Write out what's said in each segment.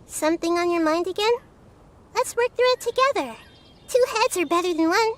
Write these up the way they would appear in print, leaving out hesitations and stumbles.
Something on your mind again? Let's work through it together. 2 heads are better than 1.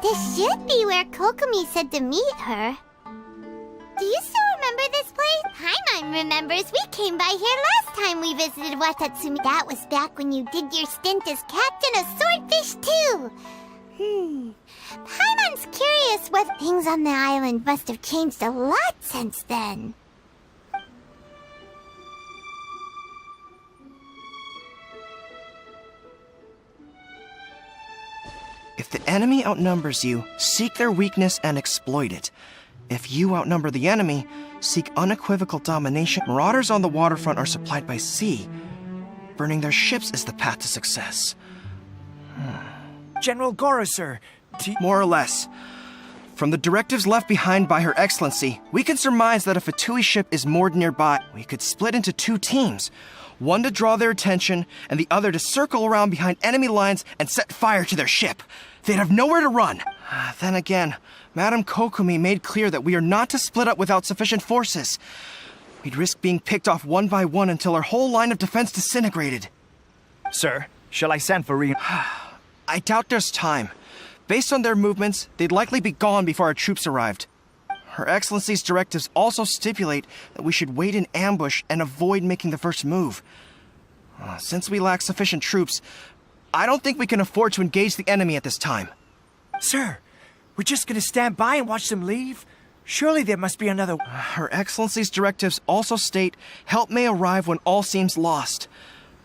This should be where Kokomi said to meet her. Do you still remember this place? Paimon remembers. We came by here last time we visited Watatsumi. That was back when you did your stint as captain of Swordfish too. Paimon's curious whether things on the island must have changed a lot since then. If the enemy outnumbers you, seek their weakness and exploit it. If you outnumber the enemy, seek unequivocal domination. Marauders on the waterfront are supplied by sea. Burning their ships is the path to success. General Goro, sir. More or less. From the directives left behind by Her Excellency, we can surmise that if a Fatui ship is moored nearby, we could split into 2 teams. One to draw their attention, and the other to circle around behind enemy lines and set fire to their ship. They'd have nowhere to run. Then again, Madame Kokomi made clear that we are not to split up without sufficient forces. We'd risk being picked off one by one until our whole line of defense disintegrated. Sir, shall I send for I doubt there's time. Based on their movements, they'd likely be gone before our troops arrived. Her Excellency's directives also stipulate that we should wait in ambush and avoid making the first move. Since we lack sufficient troops, I don't think we can afford to engage the enemy at this time. Sir, we're just gonna stand by and watch them leave? Surely there must be another... Her Excellency's directives also state help may arrive when all seems lost.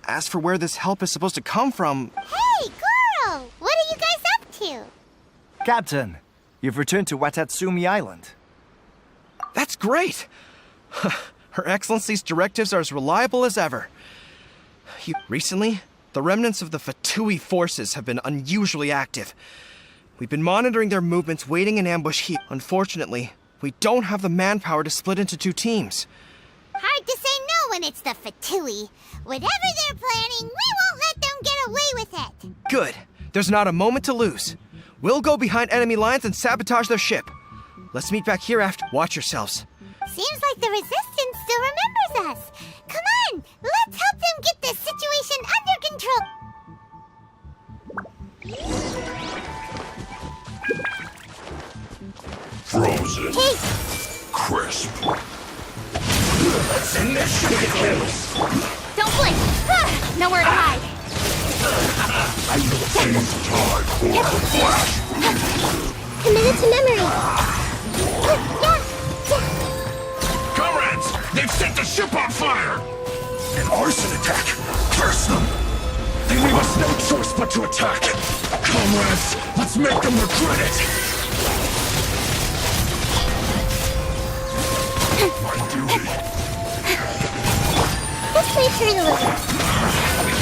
As for where this help is supposed to come from... Hey, Goro! What are you guys up to? Captain, you've returned to Watatsumi Island. That's great! Her Excellency's directives are as reliable as ever. Recently, the remnants of the Fatui forces have been unusually active. We've been monitoring their movements, waiting in ambush here. Unfortunately, we don't have the manpower to split into 2 teams. Hard to say no when it's the Fatui. Whatever they're planning, we won't let them get away with it. Good. There's not a moment to lose. We'll go behind enemy lines and sabotage their ship. Let's meet back here after. Watch yourselves. Seems like the Resistance still remembers us. Come on, let's help them get this situation under control. Frozen. Hey! Crisp. Don't blink! Nowhere to hide. Seize time for the flash. Committed to memory. Comrades, they've set the ship on fire. An arson attack. Curse them. They may choice but to attack. Comrades, let's make them regret it. My duty. This way through the loop.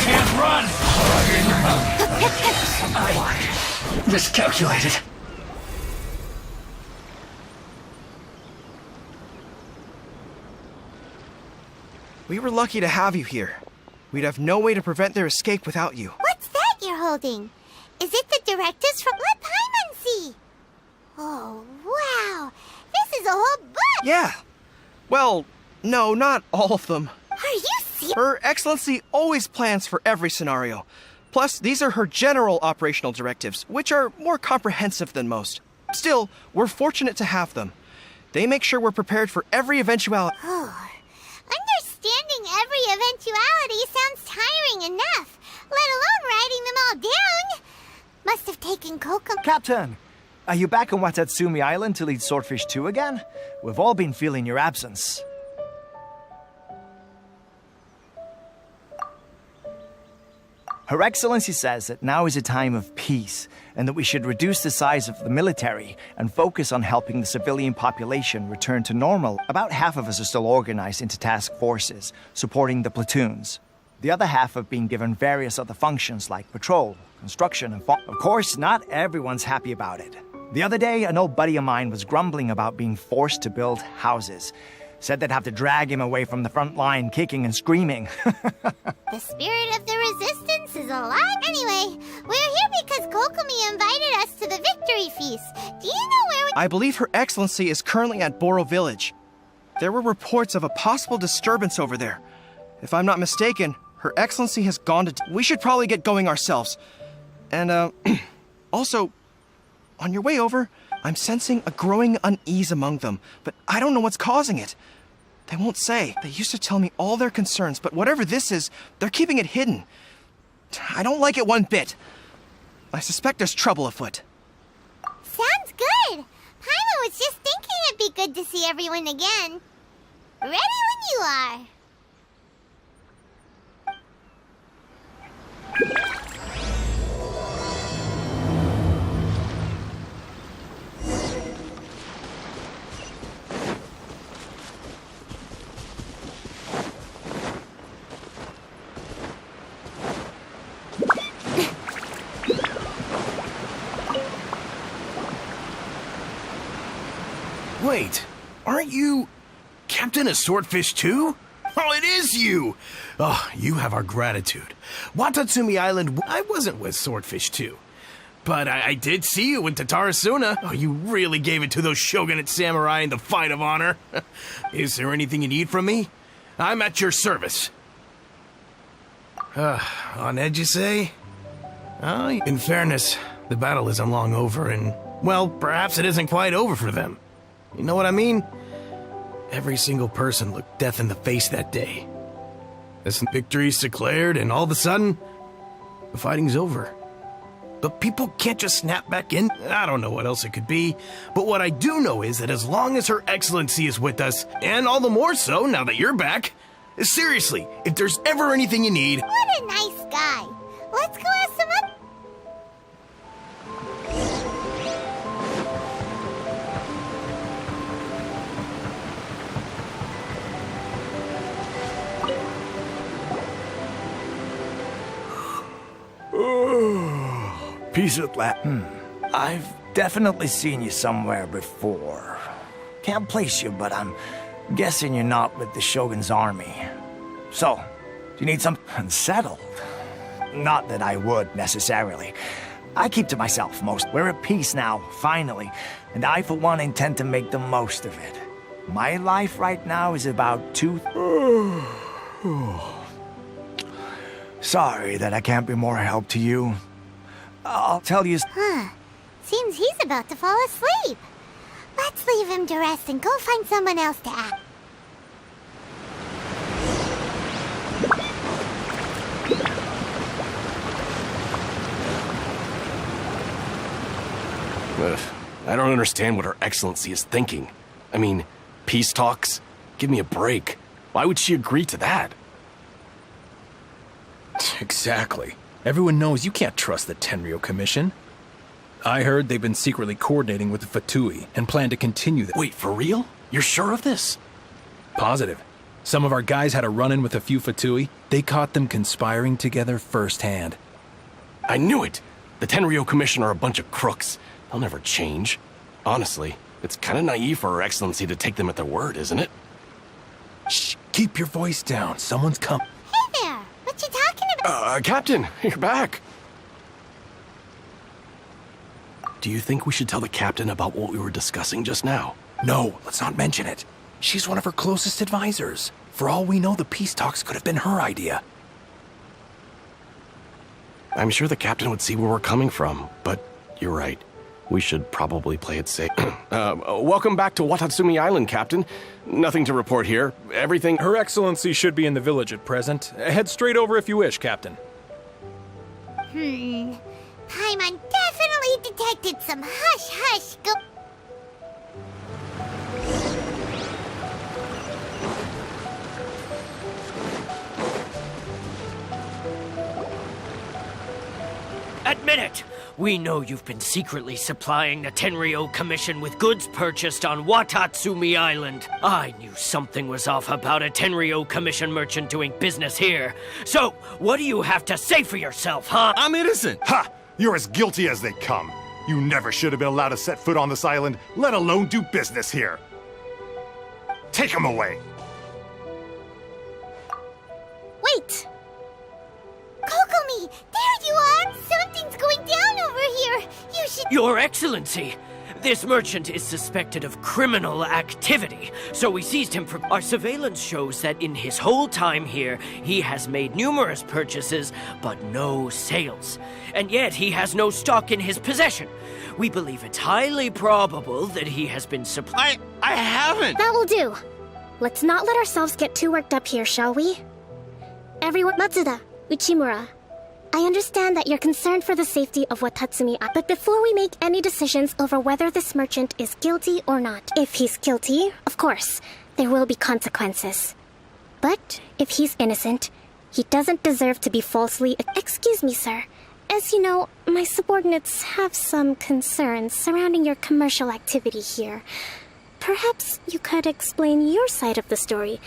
Can't run! I miscalculated. We were lucky to have you here. We'd have no way to prevent their escape without you. What's that you're holding? Is it the directives from Let Paimon see? Oh, wow. This is a whole book! Yeah. Well, no, not all of them. Are you serious? Her Excellency always plans for every scenario. Plus, these are her general operational directives, which are more comprehensive than most. Still, we're fortunate to have them. They make sure we're prepared for every eventuality. Oh, understanding every eventuality sounds tiring enough, let alone writing them all down. Must have taken Kokomi. Captain, are you back on Watatsumi Island to lead Swordfish 2 again? We've all been feeling your absence. Her Excellency says that now is a time of peace, and that we should reduce the size of the military and focus on helping the civilian population return to normal. About half of us are still organized into task forces, supporting the platoons. The other half have been given various other functions like patrol, construction, and of course, not everyone's happy about it. The other day, an old buddy of mine was grumbling about being forced to build houses. Said they'd have to drag him away from the front line, kicking and screaming. The spirit of the resistance is alive. Anyway, we're here because Kokomi invited us to the victory feast. Do you know where we... I believe Her Excellency is currently at Boro Village. There were reports of a possible disturbance over there. If I'm not mistaken, Her Excellency has gone to... We should probably get going ourselves. And, also, on your way over, I'm sensing a growing unease among them, but I don't know what's causing it. They won't say. They used to tell me all their concerns, but whatever this is, they're keeping it hidden. I don't like it one bit. I suspect there's trouble afoot. Sounds good. Paimon was just thinking it'd be good to see everyone again. Ready when you are. Wait, aren't you Captain of Swordfish 2? Oh, it is you! Oh, you have our gratitude. Watatsumi Island, I wasn't with Swordfish 2. But I did see you in Tatarasuna. Oh, you really gave it to those shogunate samurai in the fight of honor. Is there anything you need from me? I'm at your service. On edge, you say? In fairness, the battle isn't long over, and, well, perhaps it isn't quite over for them. You know what I mean? Every single person looked death in the face that day. As victory's declared, and all of a sudden, the fighting's over. But people can't just snap back in. I don't know what else it could be. But what I do know is that as long as Her Excellency is with us, and all the more so now that you're back, seriously, if there's ever anything you need... What a nice guy. Let's go ask some up. Peace at last. I've definitely seen you somewhere before. Can't place you, but I'm guessing you're not with the Shogun's army. So, do you need something unsettled? Not that I would, necessarily. I keep to myself most. We're at peace now, finally, and I, for one, intend to make the most of it. My life right now is about Sorry that I can't be more help to you. I'll tell you... Seems he's about to fall asleep. Let's leave him to rest and go find someone else to act. I don't understand what Her Excellency is thinking. I mean, peace talks? Give me a break. Why would she agree to that? Exactly. Everyone knows you can't trust the Tenryo Commission. I heard they've been secretly coordinating with the Fatui and plan to continue that. Wait, for real? You're sure of this? Positive. Some of our guys had a run-in with a few Fatui. They caught them conspiring together firsthand. I knew it! The Tenryo Commission are a bunch of crooks. They'll never change. Honestly, it's kind of naive for Her Excellency to take them at their word, isn't it? Shh, keep your voice down. Someone's come. Hey there! What you talking about? Captain, you're back. Do you think we should tell the captain about what we were discussing just now? No, let's not mention it. She's one of her closest advisors. For all we know, the peace talks could have been her idea. I'm sure the captain would see where we're coming from, but you're right. We should probably play it safe. Welcome back to Watatsumi Island, Captain. Nothing to report here. Everything... Her Excellency should be in the village at present. Head straight over if you wish, Captain. Paimon definitely detected some hush-hush go... Admit it! We know you've been secretly supplying the Tenryo Commission with goods purchased on Watatsumi Island. I knew something was off about a Tenryo Commission merchant doing business here. So, what do you have to say for yourself, huh? I'm innocent! Ha! You're as guilty as they come. You never should have been allowed to set foot on this island, let alone do business here. Take him away! Wait! Kokomi! There you are! Something's going down over here! You should... Your Excellency! This merchant is suspected of criminal activity, so we seized him for... Our surveillance shows that in his whole time here, he has made numerous purchases, but no sales. And yet he has no stock in his possession. We believe it's highly probable that he has been supplying... I haven't! That will do. Let's not let ourselves get too worked up here, shall we? Everyone, Matsuda, Uchimura, I understand that you're concerned for the safety of Watatsumi, but before we make any decisions over whether this merchant is guilty or not, if he's guilty, of course, there will be consequences. But if he's innocent, he doesn't deserve to be falsely... Excuse me, sir. As you know, my subordinates have some concerns surrounding your commercial activity here. Perhaps you could explain your side of the story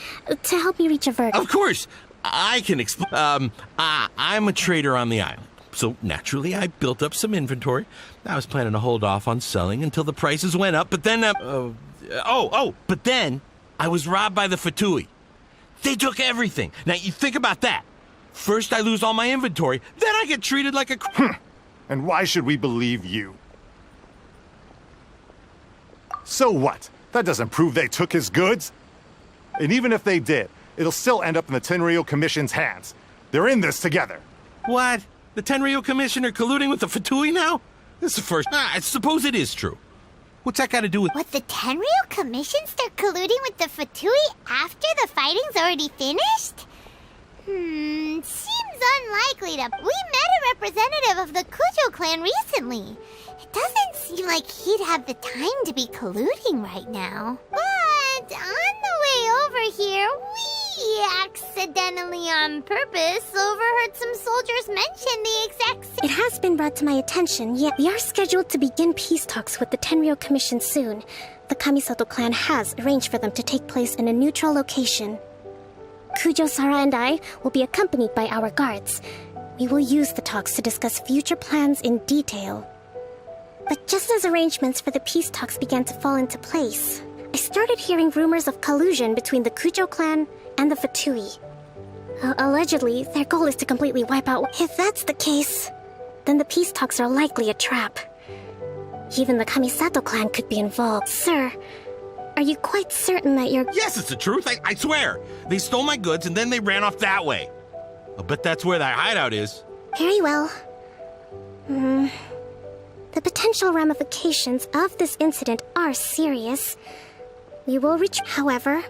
to help me reach a verdict. Of course! I can explain. I'm a trader on the island, so naturally I built up some inventory. I was planning to hold off on selling until the prices went up, but then, but then I was robbed by the Fatui. They took everything. Now, you think about that. First I lose all my inventory, then I get treated like a... And why should we believe you? So what? That doesn't prove they took his goods. And even if they did, it'll still end up in the Tenryo Commission's hands. They're in this together. What? The Tenryo Commission are colluding with the Fatui now? This is the first... I suppose it is true. What's that got to do with... What, the Tenryo Commission start colluding with the Fatui after the fighting's already finished? Seems unlikely to... We met a representative of the Kujo clan recently. It doesn't seem like he'd have the time to be colluding right now. But on the way over here, we accidentally on purpose overheard some soldiers mention the exact same... It has been brought to my attention, yet we are scheduled to begin peace talks with the Tenryo Commission soon. The Kamisato clan has arranged for them to take place in a neutral location. Kujo-Sara and I will be accompanied by our guards. We will use the talks to discuss future plans in detail. But just as arrangements for the peace talks began to fall into place, I started hearing rumors of collusion between the Kujo clan and the Fatui. Allegedly, their goal is to completely wipe out... If that's the case, then the peace talks are likely a trap. Even the Kamisato clan could be involved. Sir, are you quite certain that you're... Yes, it's the truth. I swear. They stole my goods and then they ran off that way. I'll bet that's where that hideout is. Very well. The potential ramifications of this incident are serious. We will reach... However,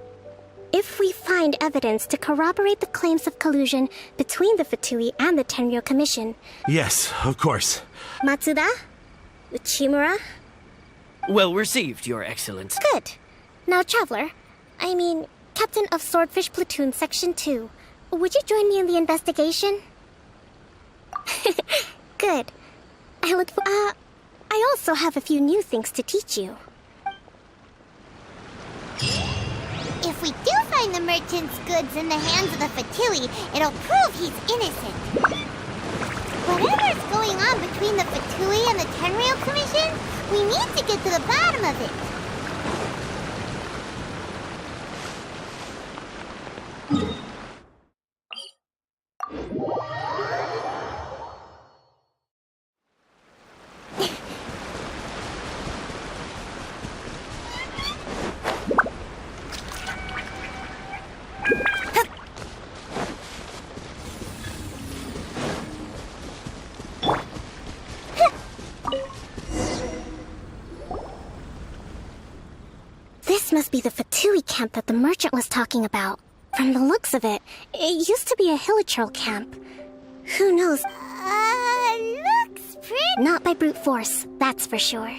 if we find evidence to corroborate the claims of collusion between the Fatui and the Tenryo Commission... Yes, of course. Matsuda? Uchimura? Well received, Your Excellency. Good. Now, Traveler, Captain of Swordfish Platoon Section 2, would you join me in the investigation? good. I also have a few new things to teach you. If we do find the merchant's goods in the hands of the Fatui, it'll prove he's innocent. Whatever's going on between the Fatui and the Tenryou Commission, we need to get to the bottom of it. This must be the Fatui camp that the merchant was talking about. From the looks of it, it used to be a hilichurl camp. Who knows? Looks pretty... Not by brute force, that's for sure.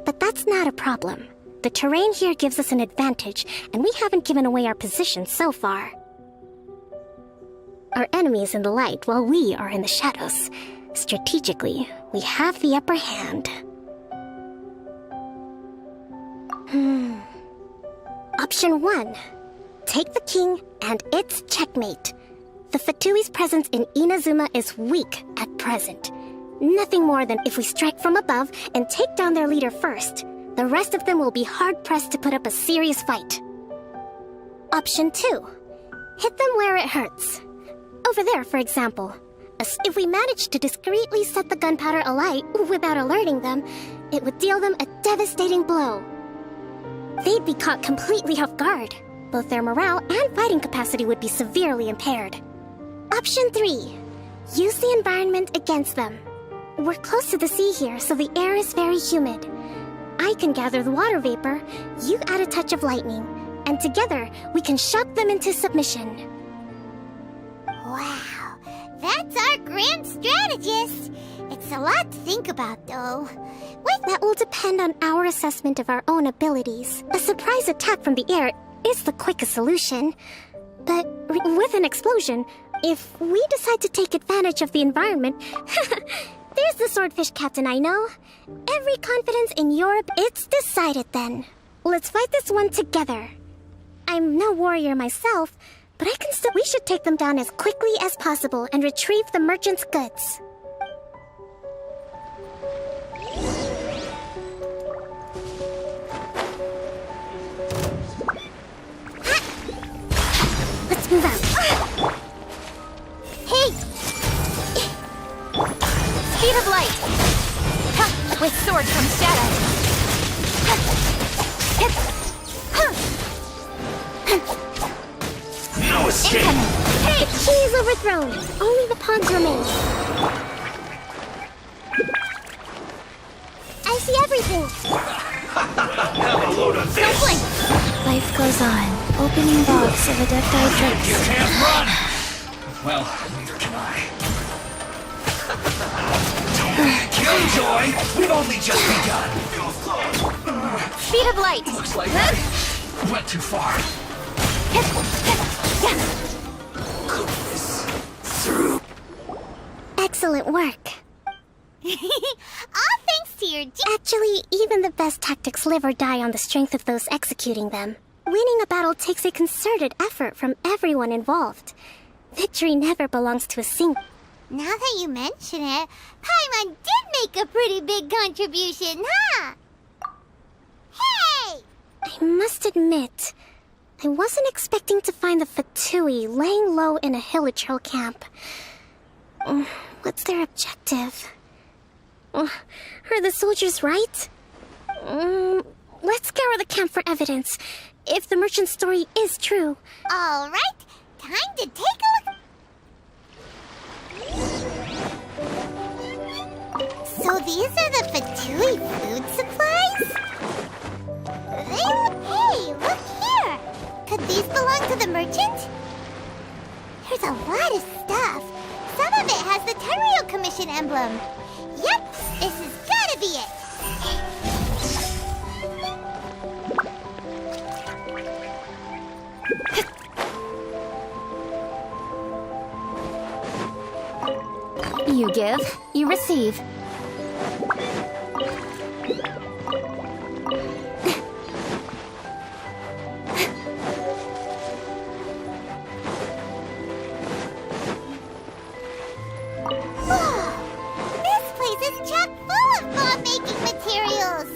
But that's not a problem. The terrain here gives us an advantage, and we haven't given away our position so far. Our enemy is in the light, while we are in the shadows. Strategically, we have the upper hand. Option 1. Take the king, and it's checkmate. The Fatui's presence in Inazuma is weak at present. Nothing more than if we strike from above and take down their leader first. The rest of them will be hard-pressed to put up a serious fight. Option 2. Hit them where it hurts. Over there, for example. If we manage to discreetly set the gunpowder alight without alerting them, it would deal them a devastating blow. They'd be caught completely off guard. Both their morale and fighting capacity would be severely impaired. Option 3. Use the environment against them. We're close to the sea here, so the air is very humid. I can gather the water vapor, you add a touch of lightning, and together we can shock them into submission. Wow, that's our grand strategist. It's a lot to think about, though. That will depend on our assessment of our own abilities. A surprise attack from the air is the quickest solution. But with an explosion, if we decide to take advantage of the environment... There's the swordfish captain I know. Every confidence in Europe, it's decided then. Let's fight this one together. I'm no warrior myself, but I can still... We should take them down as quickly as possible and retrieve the merchant's goods. Let's move out. Hey! Speed of light! Ha! With sword comes shadow! No escape! Hey! The key is overthrown. Only the pawns remain. I see everything. Have a load of this! Life goes on. Opening box of adepti drinks. You can't run! Well, neither can I. Killjoy! We've only just begun. Speed of light! Looks like I went too far. This through. Excellent work. All thanks to your... Actually, even the best tactics live or die on the strength of those executing them. Winning a battle takes a concerted effort from everyone involved. Victory never belongs to a single... Now that you mention it, Paimon did make a pretty big contribution, huh? Hey! I must admit, I wasn't expecting to find the Fatui laying low in a hilichurl camp. What's their objective? Are the soldiers right? Let's scour the camp for evidence. If the merchant's story is true. All right, time to take a look. So these are the Fatui food supplies? Hey, look here! Could these belong to the merchant? There's a lot of stuff. Some of it has the Tenryou Commission emblem. Yep, this has gotta be it. You give, you receive. This place is chock full of bomb-making materials!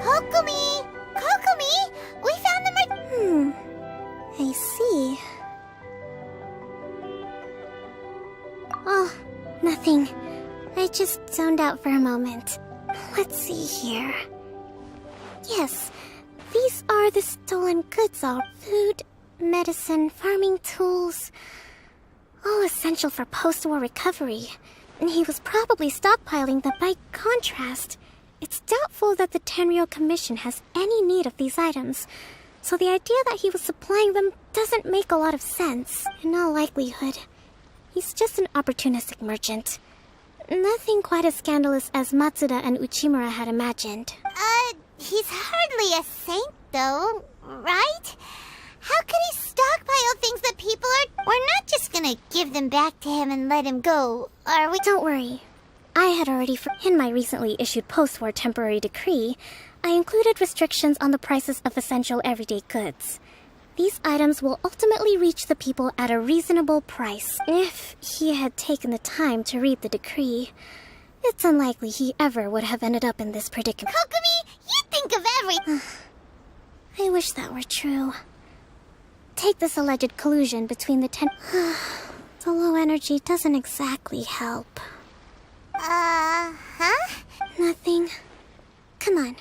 Kokumi! Kokumi! We found the I see. Oh, nothing. I just zoned out for a moment. Let's see here. Yes, these are the stolen goods, all food, medicine, farming tools. All essential for post-war recovery. And he was probably stockpiling them by contrast. It's doubtful that the Tenryou Commission has any need of these items, so the idea that he was supplying them doesn't make a lot of sense. In all likelihood, he's just an opportunistic merchant. Nothing quite as scandalous as Matsuda and Uchimura had imagined. He's hardly a saint, though, right? How could he stockpile things that people are... We're not just gonna give them back to him and let him go, are we? Don't worry. I had already... In my recently issued post-war temporary decree, I included restrictions on the prices of essential everyday goods. These items will ultimately reach the people at a reasonable price. If he had taken the time to read the decree, it's unlikely he ever would have ended up in this predicament. Kokumi, you think of everything. I wish that were true. Take this alleged collusion between the The low energy doesn't exactly help. Nothing. Come on.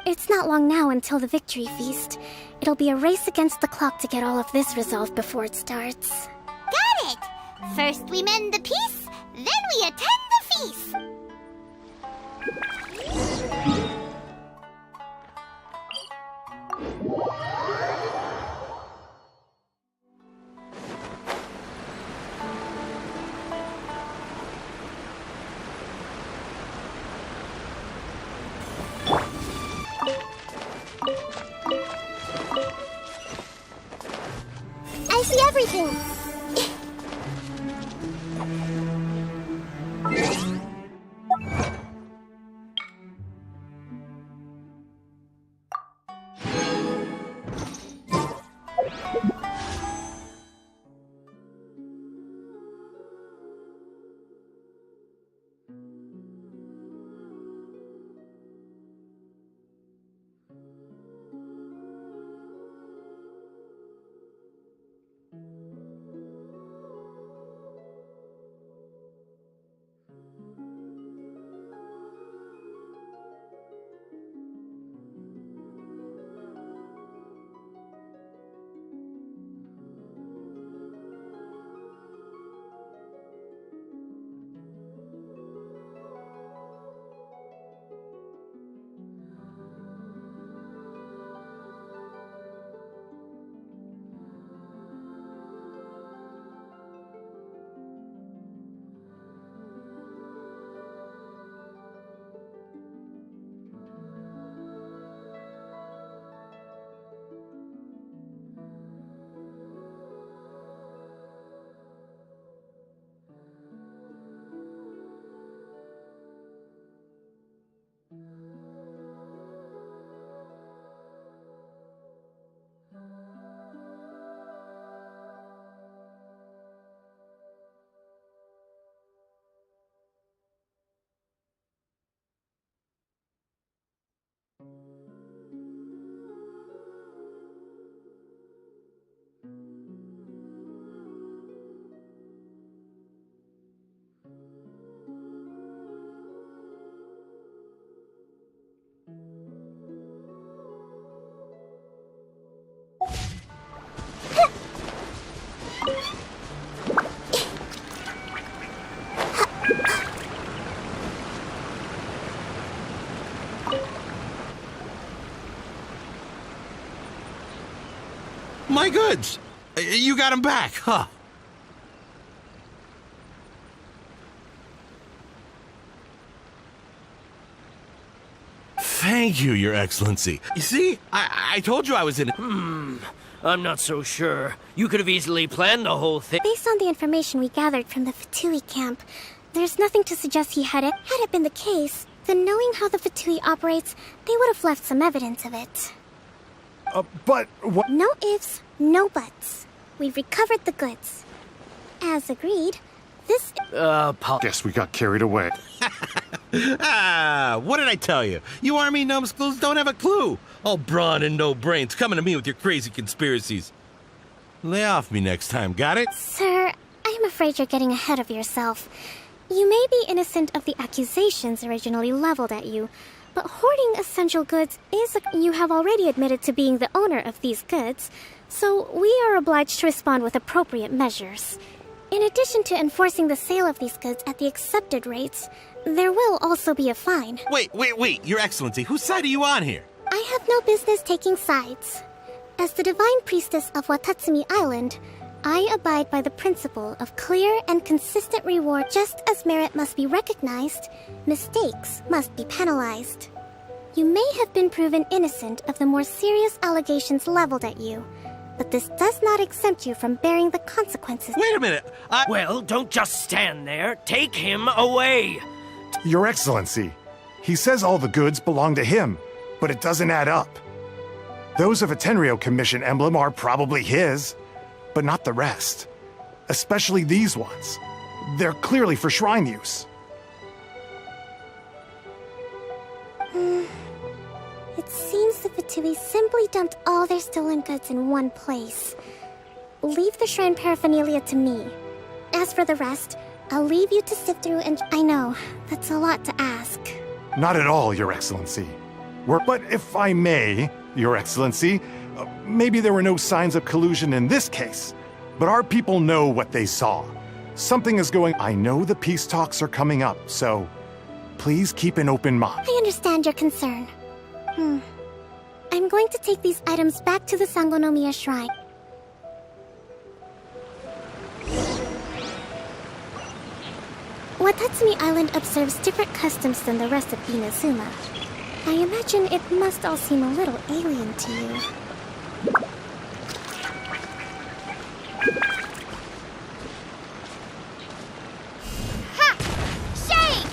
It's not long now until the victory feast. It'll be a race against the clock to get all of this resolved before it starts. Got it! First we mend the peace, then we attend the feast! I see everything! My goods! You got them back, huh? Thank you, Your Excellency. You see, I told you I was in it. I'm not so sure. You could have easily planned the whole thing. Based on the information we gathered from the Fatui camp, there's nothing to suggest he had it. Had it been the case, then knowing how the Fatui operates, they would have left some evidence of it. But what? No ifs, no buts. We've recovered the goods. As agreed, this... Guess we got carried away. What did I tell you? You army numbskulls don't have a clue. All brawn and no brains coming to me with your crazy conspiracies. Lay off me next time, got it? Sir, I'm afraid you're getting ahead of yourself. You may be innocent of the accusations originally leveled at you, but hoarding essential goods is you have already admitted to being the owner of these goods, so we are obliged to respond with appropriate measures. In addition to enforcing the sale of these goods at the accepted rates, there will also be a fine. Wait, Your Excellency, whose side are you on here? I have no business taking sides. As the Divine Priestess of Watatsumi Island, I abide by the principle of clear and consistent reward. Just as merit must be recognized, mistakes must be penalized. You may have been proven innocent of the more serious allegations leveled at you, but this does not exempt you from bearing the consequences. Wait a minute. Well, don't just stand there. Take him away. Your Excellency, he says all the goods belong to him, but it doesn't add up. Those of a Tenryou Commission emblem are probably his, but not the rest. Especially these ones. They're clearly for shrine use. It seems the Fatui simply dumped all their stolen goods in one place. Leave the shrine paraphernalia to me. As for the rest, I'll leave you to sift through and... I know, that's a lot to ask. Not at all, Your Excellency. But if I may, Your Excellency, maybe there were no signs of collusion in this case, but our people know what they saw. Something is going... I know the peace talks are coming up, so please keep an open mind. I understand your concern. I'm going to take these items back to the Sangonomiya Shrine. Watatsumi Island observes different customs than the rest of Inazuma. I imagine it must all seem a little alien to you. Ha! Shake!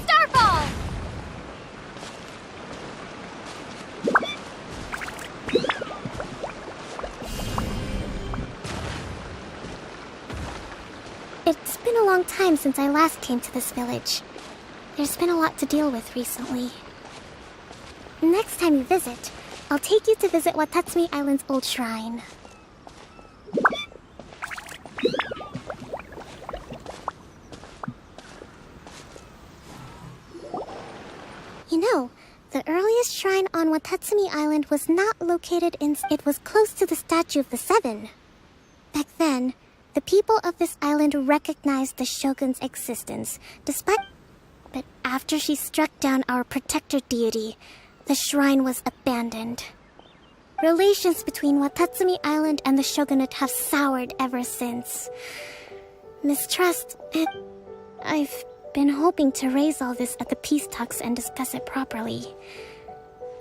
Starfall! It's been a long time since I last came to this village. There's been a lot to deal with recently. Next time you visit, I'll take you to visit Watatsumi Island's old shrine. You know, the earliest shrine on Watatsumi Island was not located in... It was close to the Statue of the Seven. Back then, the people of this island recognized the Shogun's existence, despite... But after she struck down our protector deity, the shrine was abandoned. Relations between Watatsumi Island and the Shogunate have soured ever since. Mistrust... I've been hoping to raise all this at the peace talks and discuss it properly.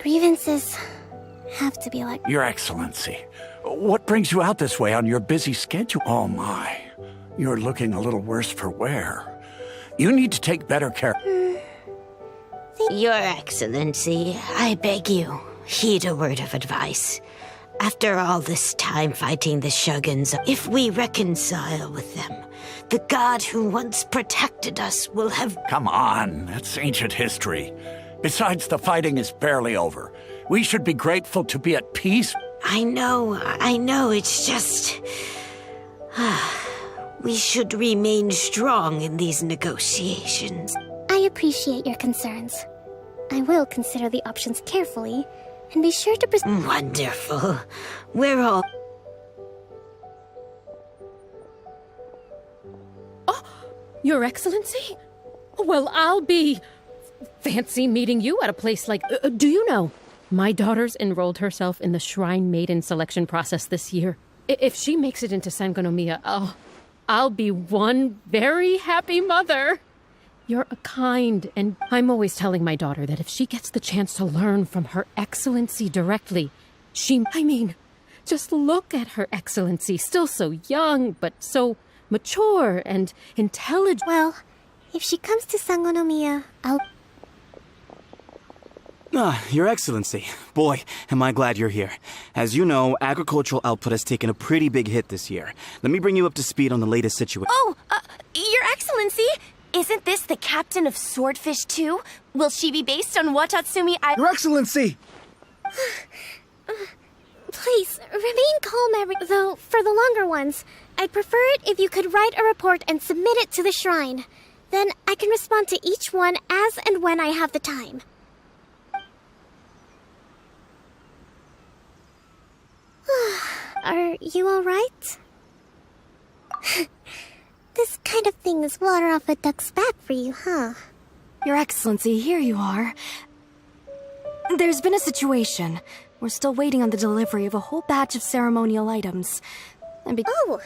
Grievances have to be like... Your Excellency, what brings you out this way on your busy schedule? Oh my, you're looking a little worse for wear. You need to take better care. Your Excellency, I beg you, heed a word of advice. After all this time fighting the Shoguns, if we reconcile with them, the god who once protected us will have... Come on, that's ancient history. Besides, the fighting is barely over. We should be grateful to be at peace. I know, it's just... we should remain strong in these negotiations. I appreciate your concerns. I will consider the options carefully, and be sure to... Wonderful. We're all... Oh, Your Excellency? Well, I'll be... Fancy meeting you at a place like... do you know? My daughter's enrolled herself in the Shrine Maiden selection process this year. If she makes it into Sangonomiya, I'll be one very happy mother. You're a kind, and I'm always telling my daughter that if she gets the chance to learn from Her Excellency directly, just look at Her Excellency, still so young, but so mature and intelligent. Well, if she comes to Sangonomiya, I'll... Your Excellency. Boy, am I glad you're here. As you know, agricultural output has taken a pretty big hit this year. Let me bring you up to speed on the latest situation. Oh, Your Excellency! Isn't this the captain of Swordfish too? Will she be based on Watatsumi Island? Your Excellency! Please, remain calm, though, for the longer ones. I'd prefer it if you could write a report and submit it to the shrine. Then I can respond to each one as and when I have the time. Are you alright? This kind of thing is water off a duck's back for you, huh? Your Excellency, here you are. There's been a situation. We're still waiting on the delivery of a whole batch of ceremonial items. Oh,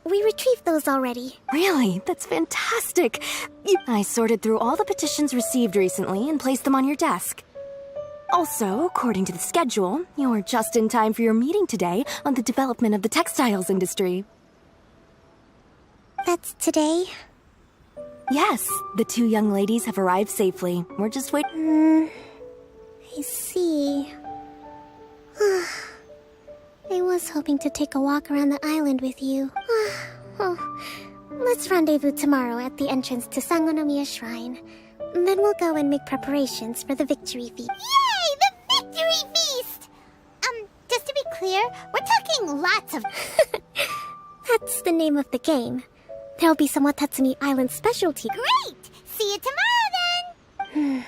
we retrieved those already. Really? That's fantastic. I sorted through all the petitions received recently and placed them on your desk. Also, according to the schedule, you're just in time for your meeting today on the development of the textiles industry. That's today? Yes, the two young ladies have arrived safely. We're just waiting. I see. I was hoping to take a walk around the island with you. Oh, let's rendezvous tomorrow at the entrance to Sangonomiya Shrine. Then we'll go and make preparations for the victory feast. Yay! The victory feast! Just to be clear, we're talking lots of... That's the name of the game. There'll be some Watatsumi Island specialty. Great! See you tomorrow then!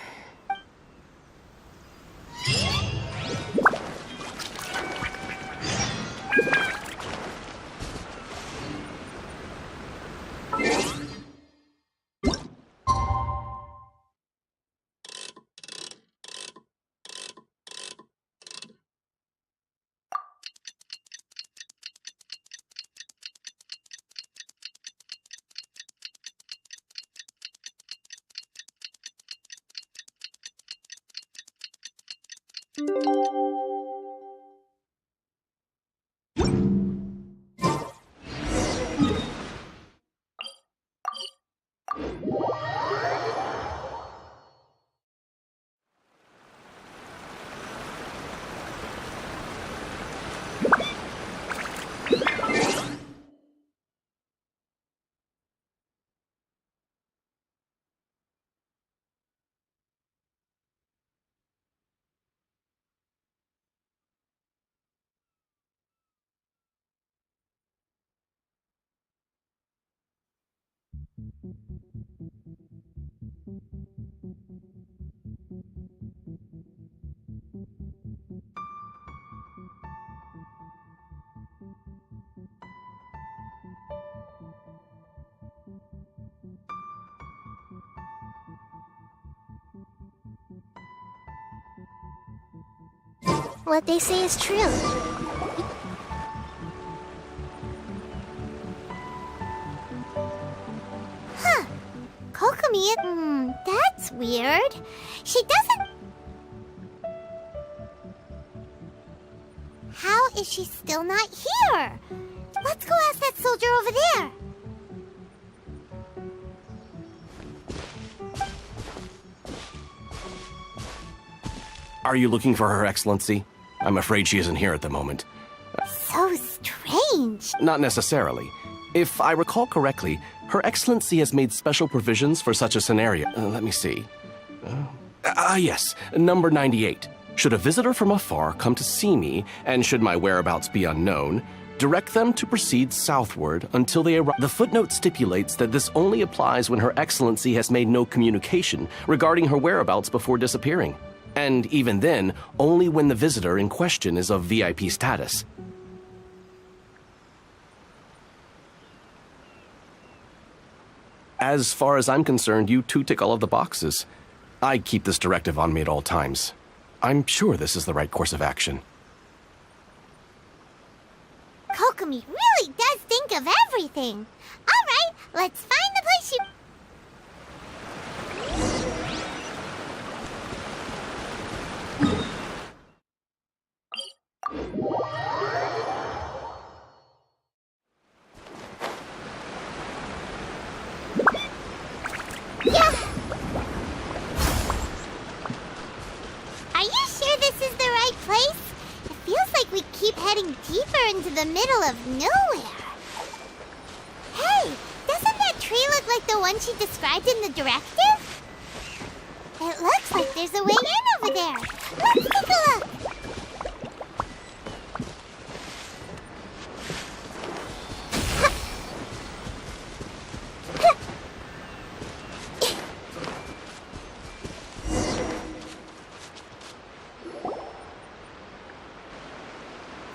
What they say is true. Huh. Kokomi, that's weird. She doesn't... How is she still not here? Let's go ask that soldier over there. Are you looking for Her Excellency? I'm afraid she isn't here at the moment. So strange. Not necessarily. If I recall correctly, Her Excellency has made special provisions for such a scenario. Let me see. Yes, number 98. Should a visitor from afar come to see me, and should my whereabouts be unknown, direct them to proceed southward until they arrive. The footnote stipulates that this only applies when Her Excellency has made no communication regarding her whereabouts before disappearing. And even then, only when the visitor in question is of VIP status. As far as I'm concerned, you two tick all of the boxes. I keep this directive on me at all times. I'm sure this is the right course of action. Kokomi really does think of everything. All Let's find the place you... Yeah! Are you sure this is the right place? It feels like we keep heading deeper into the middle of nowhere. Hey, doesn't that tree look like the one she described in the directive? It looks like there's a way in over there. Let's take a look.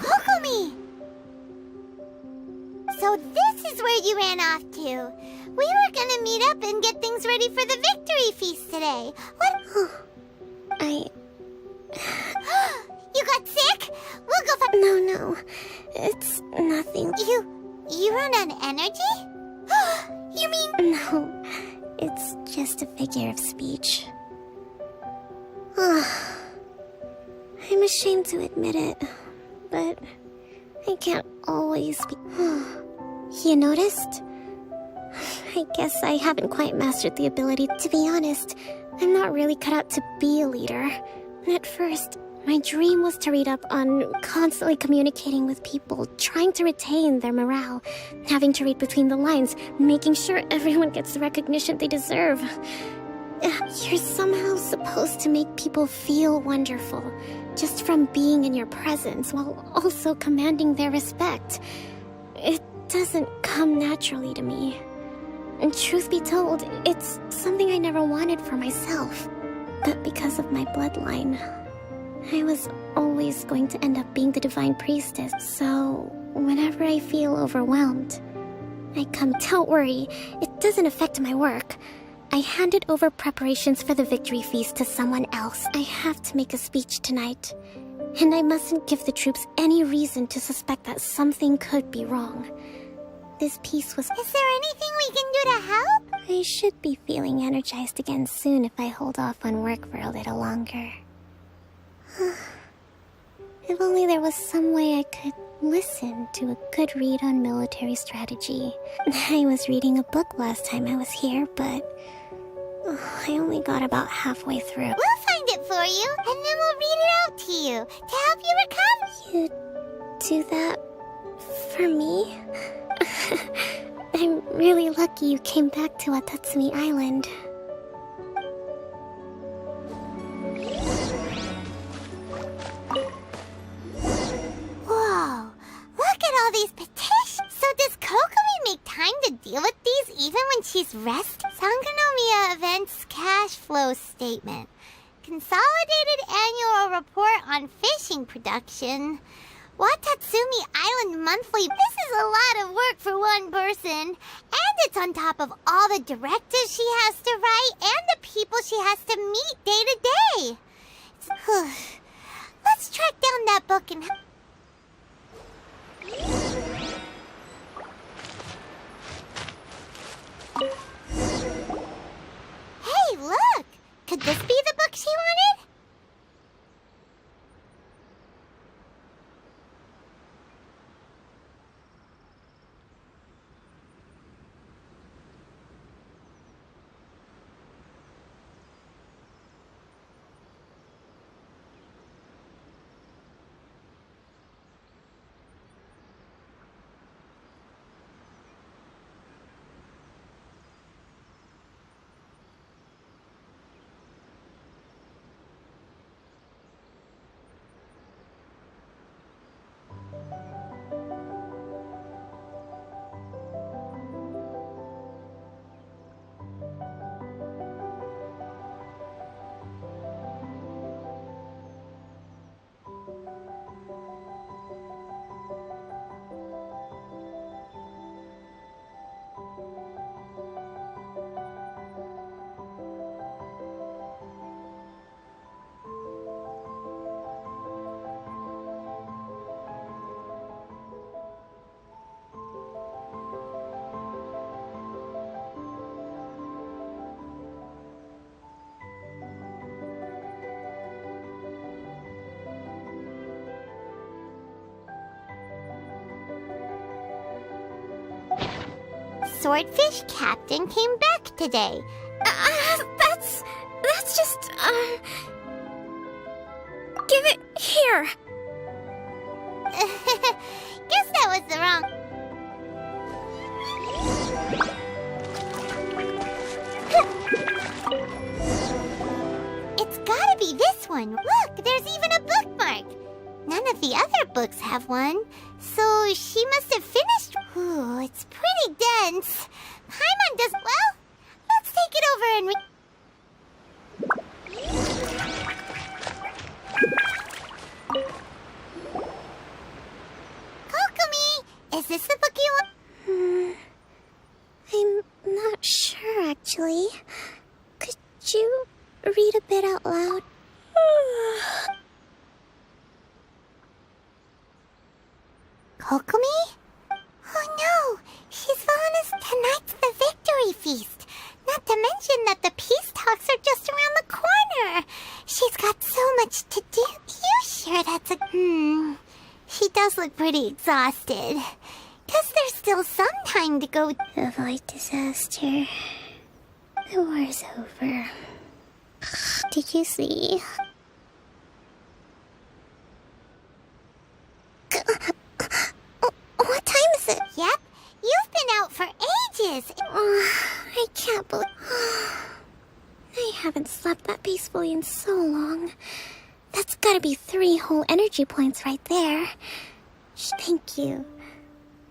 Kokomi! So this is where you ran off to. We were gonna meet up and get things ready for the victory feast today. What? You got sick? We'll go for... No. It's nothing. You run on energy? You mean... No. It's just a figure of speech. I'm ashamed to admit it, but I can't always be... You noticed? I guess I haven't quite mastered the ability. To be honest, I'm not really cut out to be a leader. At first, my dream was to read up on constantly communicating with people, trying to retain their morale, having to read between the lines, making sure everyone gets the recognition they deserve. You're somehow supposed to make people feel wonderful, just from being in your presence, while also commanding their respect. It doesn't come naturally to me. And truth be told, it's something I never wanted for myself. But because of my bloodline, I was always going to end up being the divine priestess. So whenever I feel overwhelmed, I come. Don't worry, it doesn't affect my work. I handed over preparations for the victory feast to someone else. I have to make a speech tonight, and I mustn't give the troops any reason to suspect that something could be wrong. This piece was... Is there anything we can do to help? I should be feeling energized again soon if I hold off on work for a little longer. If only there was some way I could listen to a good read on military strategy. I was reading a book last time I was here, but I only got about halfway through. We'll find it for you, and then we'll read it out to you to help you recover. You do that for me? I'm really lucky you came back to Watatsumi Island. Whoa, look at all these petitions. So does Kokomi make time to deal with these even when she's resting? Sangonomiya Events Cash Flow Statement. Consolidated Annual Report on Fishing Production. Watatsumi Island Monthly. This is a lot of work for one person. And it's on top of all the directives she has to write and the people she has to meet day to day. Let's track down that book and... Hey, look! Could this be the book she wanted? swordfish captain came back today. That's just, Give it here. Guess that was the wrong... It's gotta be this one. Look, there's even a bookmark. None of the other books have one, so she must have finished. Ooh, it's pretty dense. Paimon does... Well, let's take it over and Kokomi, is this the book you want? I'm not sure, actually. Could you read a bit out loud? Kokomi? Oh no, she's fallen as tonight's the victory feast. Not to mention that the peace talks are just around the corner. She's got so much to do. You sure that's a... She does look pretty exhausted. Guess there's still some time to go... Avoid disaster. The war's over. Did you see? What time is it? Yep, you've been out for ages. I can't believe... I haven't slept that peacefully in so long. That's gotta be 3 whole energy points right there. Thank you.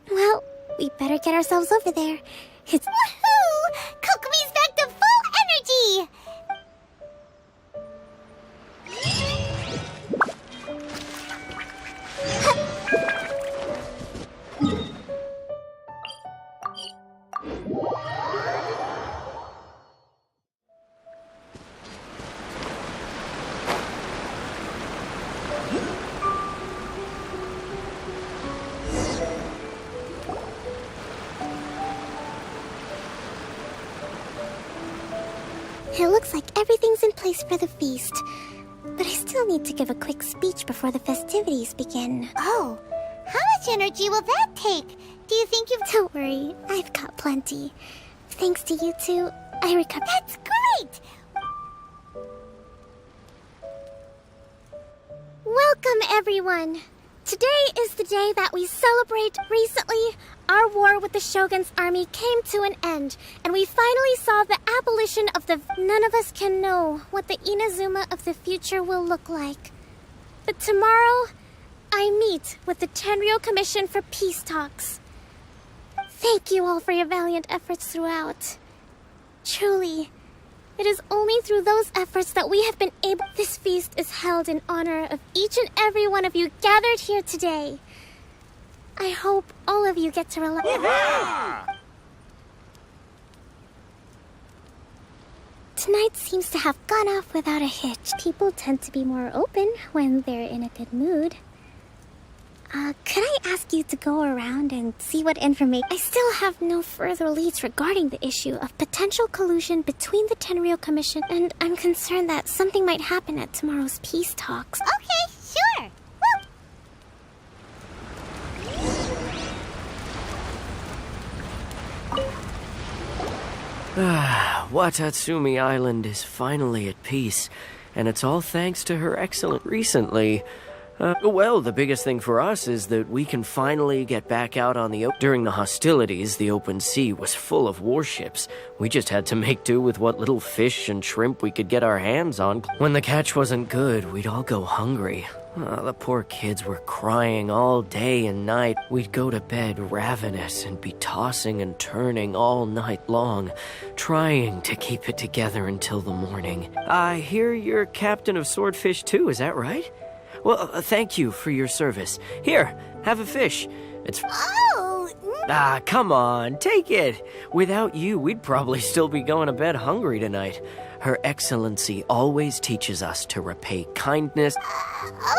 Well, we better get ourselves over there. It's... Woohoo! Kokomi's back to full energy! It looks like everything's in place for the feast. But I still need to give a quick speech before the festivities begin. Oh, how much energy will that take? Do you think you've... Don't worry, I've got plenty. Thanks to you two, I recovered. That's great! Welcome, everyone! Today is the day that we celebrate. Recently, our war with the Shogun's army came to an end, and we finally saw the abolition of the... None of us can know what the Inazuma of the future will look like. But tomorrow, I meet with the Tenryou Commission for peace talks. Thank you all for your valiant efforts throughout. Truly, it is only through those efforts that we have been able... This feast is held in honor of each and every one of you gathered here today. I hope all of you get to relax. Tonight seems to have gone off without a hitch. People tend to be more open when they're in a good mood. Could I ask you to go around and see what information... I still have no further leads regarding the issue of potential collusion between the Tenryou Commission, and I'm concerned that something might happen at tomorrow's peace talks. Okay, sure. Watatsumi Island is finally at peace, and it's all thanks to Her Excellent recently. Well, the biggest thing for us is that we can finally get back out on the open. During the hostilities, the open sea was full of warships. We just had to make do with what little fish and shrimp we could get our hands on. When the catch wasn't good, we'd all go hungry. The poor kids were crying all day and night. We'd go to bed ravenous and be tossing and turning all night long, trying to keep it together until the morning. I hear you're captain of Swordfish too, is that right? Well, thank you for your service. Here, have a fish. It's... Oh! Come on, take it. Without you, we'd probably still be going to bed hungry tonight. Her Excellency always teaches us to repay kindness.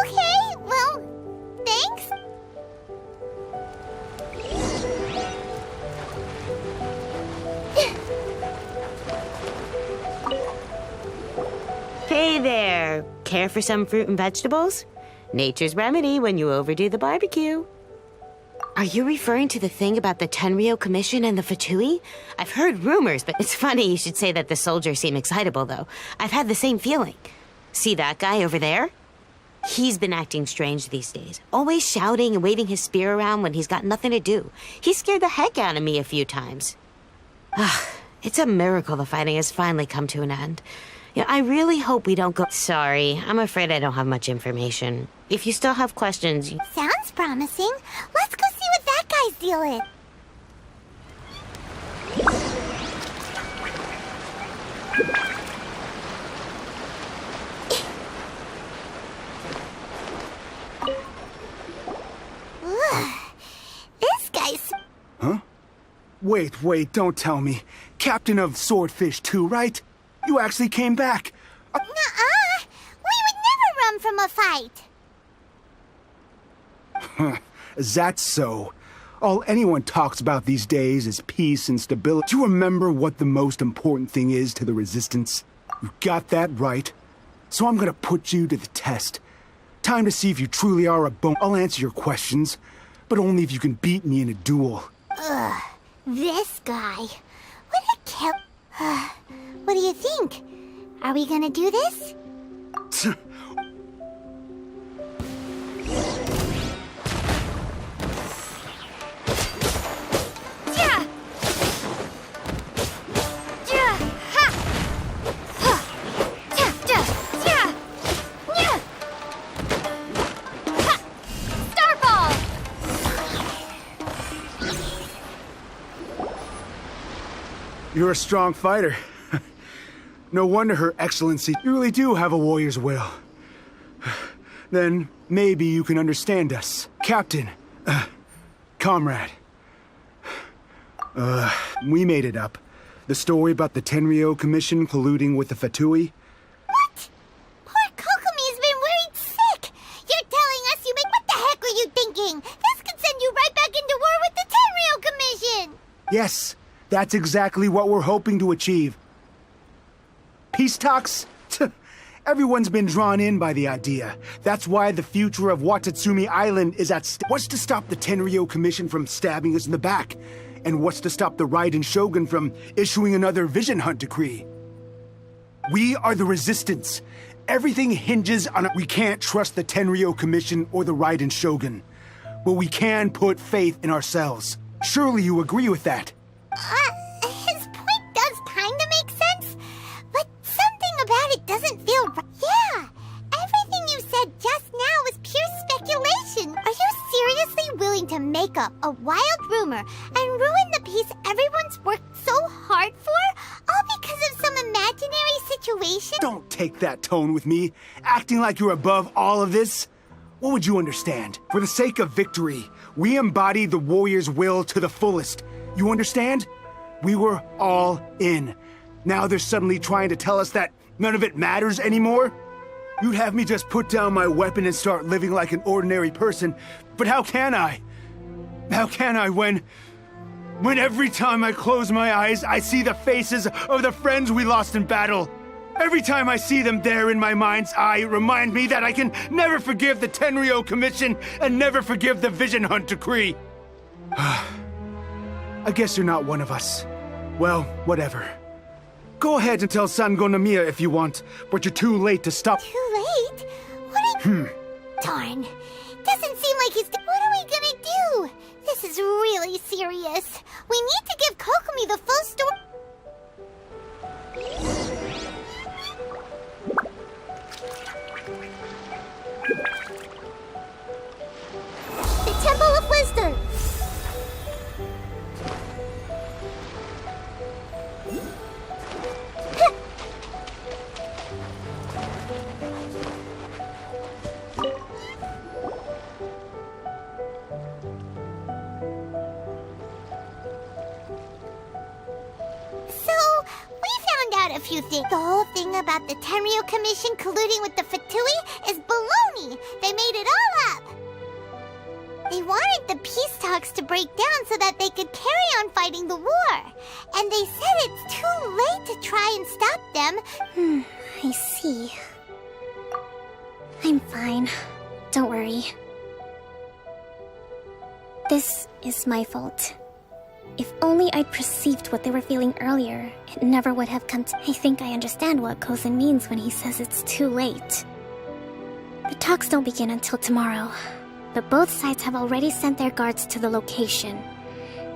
Okay, well, thanks. Hey there. Care for some fruit and vegetables? Nature's remedy when you overdo the barbecue. Are you referring to the thing about the Tenryo Commission and the Fatui? I've heard rumors, but it's funny you should say that the soldiers seem excitable, though. I've had the same feeling. See that guy over there? He's been acting strange these days. Always shouting and waving his spear around when he's got nothing to do. He scared the heck out of me a few times. It's a miracle the fighting has finally come to an end. Yeah, I really hope we don't go... Sorry, I'm afraid I don't have much information. If you still have questions... Sounds promising. Let's go see what that guy's deal is. This guy's... Huh? Wait, don't tell me. Captain of Swordfish 2, right? You actually came back. Nuh-uh. We would never run from a fight. Is that so? All anyone talks about these days is peace and stability. Do you remember what the most important thing is to the Resistance? You got that right. So I'm gonna put you to the test. Time to see if you truly are a bone. I'll answer your questions, but only if you can beat me in a duel. Ugh, this guy. What a kill. What do you think? Are we gonna do this? You're a strong fighter. No wonder Her Excellency. You really do have a warrior's will. Then maybe you can understand us. Captain. Comrade. We made it up. The story about the Tenryo Commission colluding with the Fatui. What? Poor Kokomi's been worried sick. You're telling us you make... What the heck are you thinking? This could send you right back into war with the Tenryo Commission. Yes, that's exactly what we're hoping to achieve. Peace talks? Everyone's been drawn in by the idea. That's why the future of Watatsumi Island is at stake. What's to stop the Tenryo Commission from stabbing us in the back? And what's to stop the Raiden Shogun from issuing another Vision Hunt decree? We are the Resistance. Everything hinges on it. We can't trust the Tenryo Commission or the Raiden Shogun. But we can put faith in ourselves. Surely you agree with that? His point does kinda make sense, but something about it doesn't feel right. Yeah, everything you said just now was pure speculation. Are you seriously willing to make up a wild rumor and ruin the peace everyone's worked so hard for, all because of some imaginary situation? Don't take that tone with me, acting like you're above all of this. What would you understand? For the sake of victory, we embodied the warrior's will to the fullest. You understand? We were all in. Now they're suddenly trying to tell us that none of it matters anymore? You'd have me just put down my weapon and start living like an ordinary person, but how can I? How can I when every time I close my eyes, I see the faces of the friends we lost in battle? Every time I see them there in my mind's eye, it reminds me that I can never forgive the Tenryo Commission and never forgive the Vision Hunt decree. I guess you're not one of us. Well, whatever. Go ahead and tell Sango Namiya if you want, but you're too late to stop. Too late? What are... Darn. Doesn't seem like he's... What are we gonna do? This is really serious. We need to give Kokomi the full story. The Temple of Wisdom. A few things. The whole thing about the Tenryo Commission colluding with the Fatui is baloney. They made it all up. They wanted the peace talks to break down so that they could carry on fighting the war. And they said it's too late to try and stop them. I see. I'm fine. Don't worry. This is my fault. If only I'd perceived what they were feeling earlier, it never would have come to— I think I understand what Kozan means when he says it's too late. The talks don't begin until tomorrow, but both sides have already sent their guards to the location.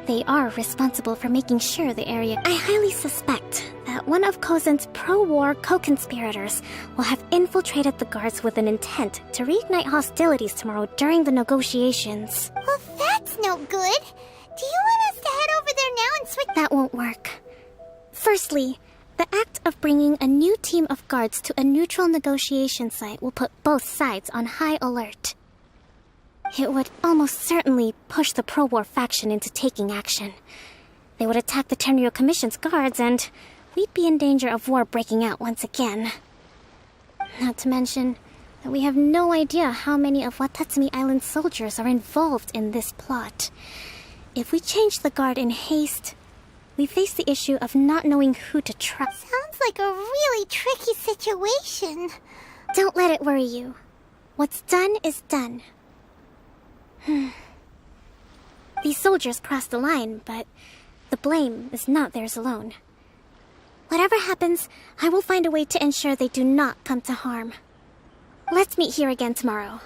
They are responsible for making sure the area— I highly suspect that one of Kozan's pro-war co-conspirators will have infiltrated the guards with an intent to reignite hostilities tomorrow during the negotiations. Well, that's no good. Do you want us to head over there now and switch— That won't work. Firstly, the act of bringing a new team of guards to a neutral negotiation site will put both sides on high alert. It would almost certainly push the pro-war faction into taking action. They would attack the Tenryo Commission's guards, and we'd be in danger of war breaking out once again. Not to mention that we have no idea how many of Watatsumi Island's soldiers are involved in this plot. If we change the guard in haste, we face the issue of not knowing who to trust. Sounds like a really tricky situation. Don't let it worry you. What's done is done. These soldiers crossed the line, but the blame is not theirs alone. Whatever happens, I will find a way to ensure they do not come to harm. Let's meet here again tomorrow.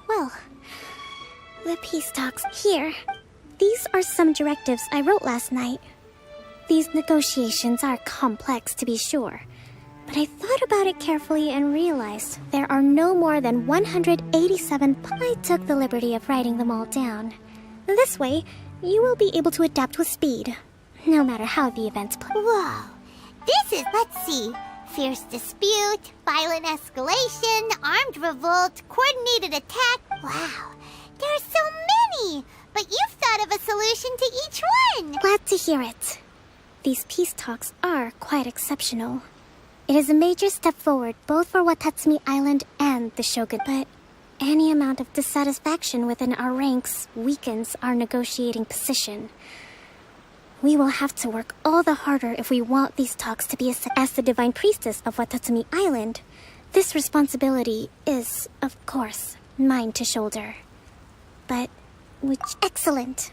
Well, the peace talks. Here. These are some directives I wrote last night. These negotiations are complex, to be sure, but I thought about it carefully and realized there are no more than 187. I took the liberty of writing them all down. This way, you will be able to adapt with speed, no matter how the events play. Whoa. This is, let's see, fierce dispute, violent escalation, armed revolt, coordinated attack. Wow, there are so many! But you've thought of a solution to each one! Glad to hear it. These peace talks are quite exceptional. It is a major step forward both for Watatsumi Island and the Shogun, but any amount of dissatisfaction within our ranks weakens our negotiating position. We will have to work all the harder if we want these talks to be as the Divine Priestess of Watatsumi Island. This responsibility is, of course, mine to shoulder. But which— Excellent!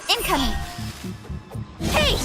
Incoming! Hey!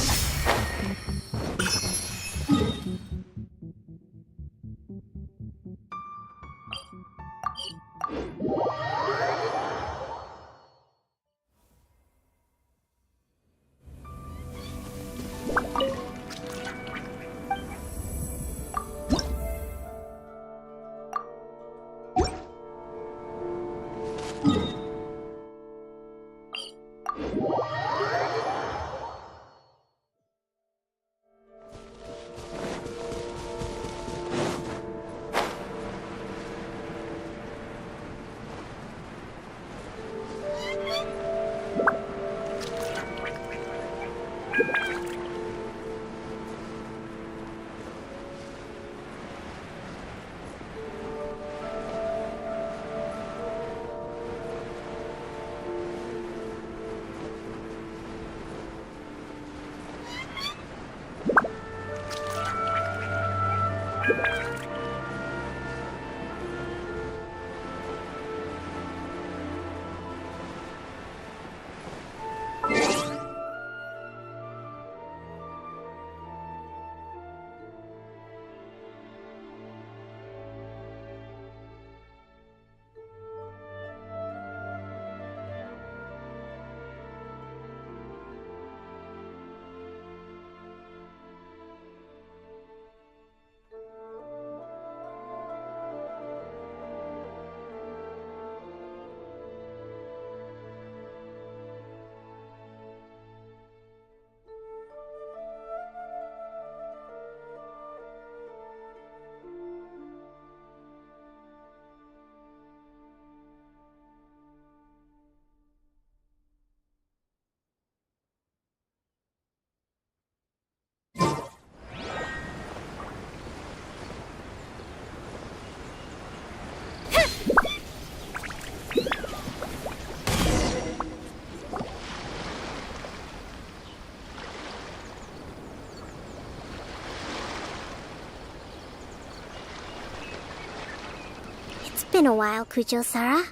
been a while, Kujo-Sara.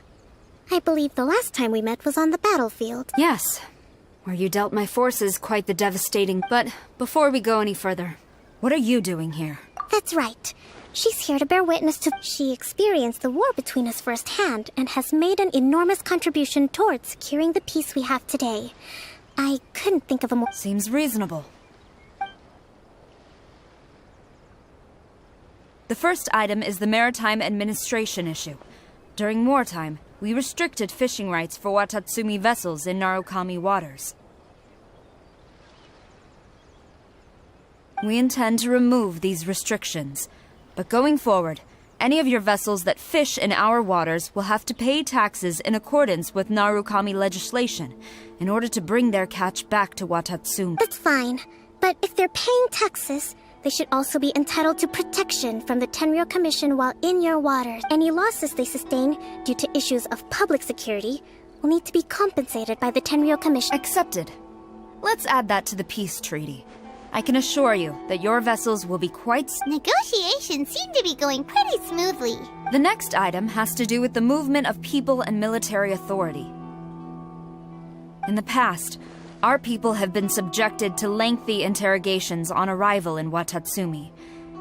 I believe the last time we met was on the battlefield. Yes, where you dealt my forces quite the devastating... But before we go any further, what are you doing here? That's right. She's here to bear witness to... She experienced the war between us firsthand and has made an enormous contribution towards securing the peace we have today. I couldn't think of a more... Seems reasonable. The first item is the maritime administration issue. During wartime, we restricted fishing rights for Watatsumi vessels in Narukami waters. We intend to remove these restrictions, but going forward, any of your vessels that fish in our waters will have to pay taxes in accordance with Narukami legislation in order to bring their catch back to Watatsumi. That's fine, but if they're paying taxes, they should also be entitled to protection from the Tenryou Commission while in your waters. Any losses they sustain due to issues of public security will need to be compensated by the Tenryou Commission. Accepted. Let's add that to the peace treaty. I can assure you that your vessels will be quite... Negotiations seem to be going pretty smoothly. The next item has to do with the movement of people and military authority. In the past, our people have been subjected to lengthy interrogations on arrival in Watatsumi,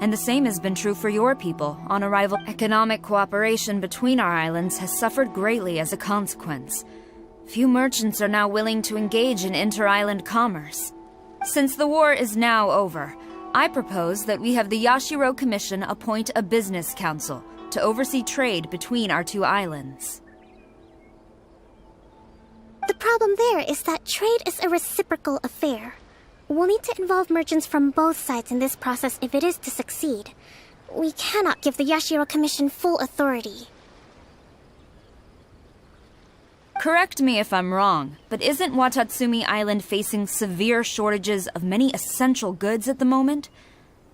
and the same has been true for your people on arrival. Economic cooperation between our islands has suffered greatly as a consequence. Few merchants are now willing to engage in inter-island commerce. Since the war is now over, I propose that we have the Yashiro Commission appoint a business council to oversee trade between our two islands. The problem there is that trade is a reciprocal affair. We'll need to involve merchants from both sides in this process if it is to succeed. We cannot give the Yashiro Commission full authority. Correct me if I'm wrong, but isn't Watatsumi Island facing severe shortages of many essential goods at the moment?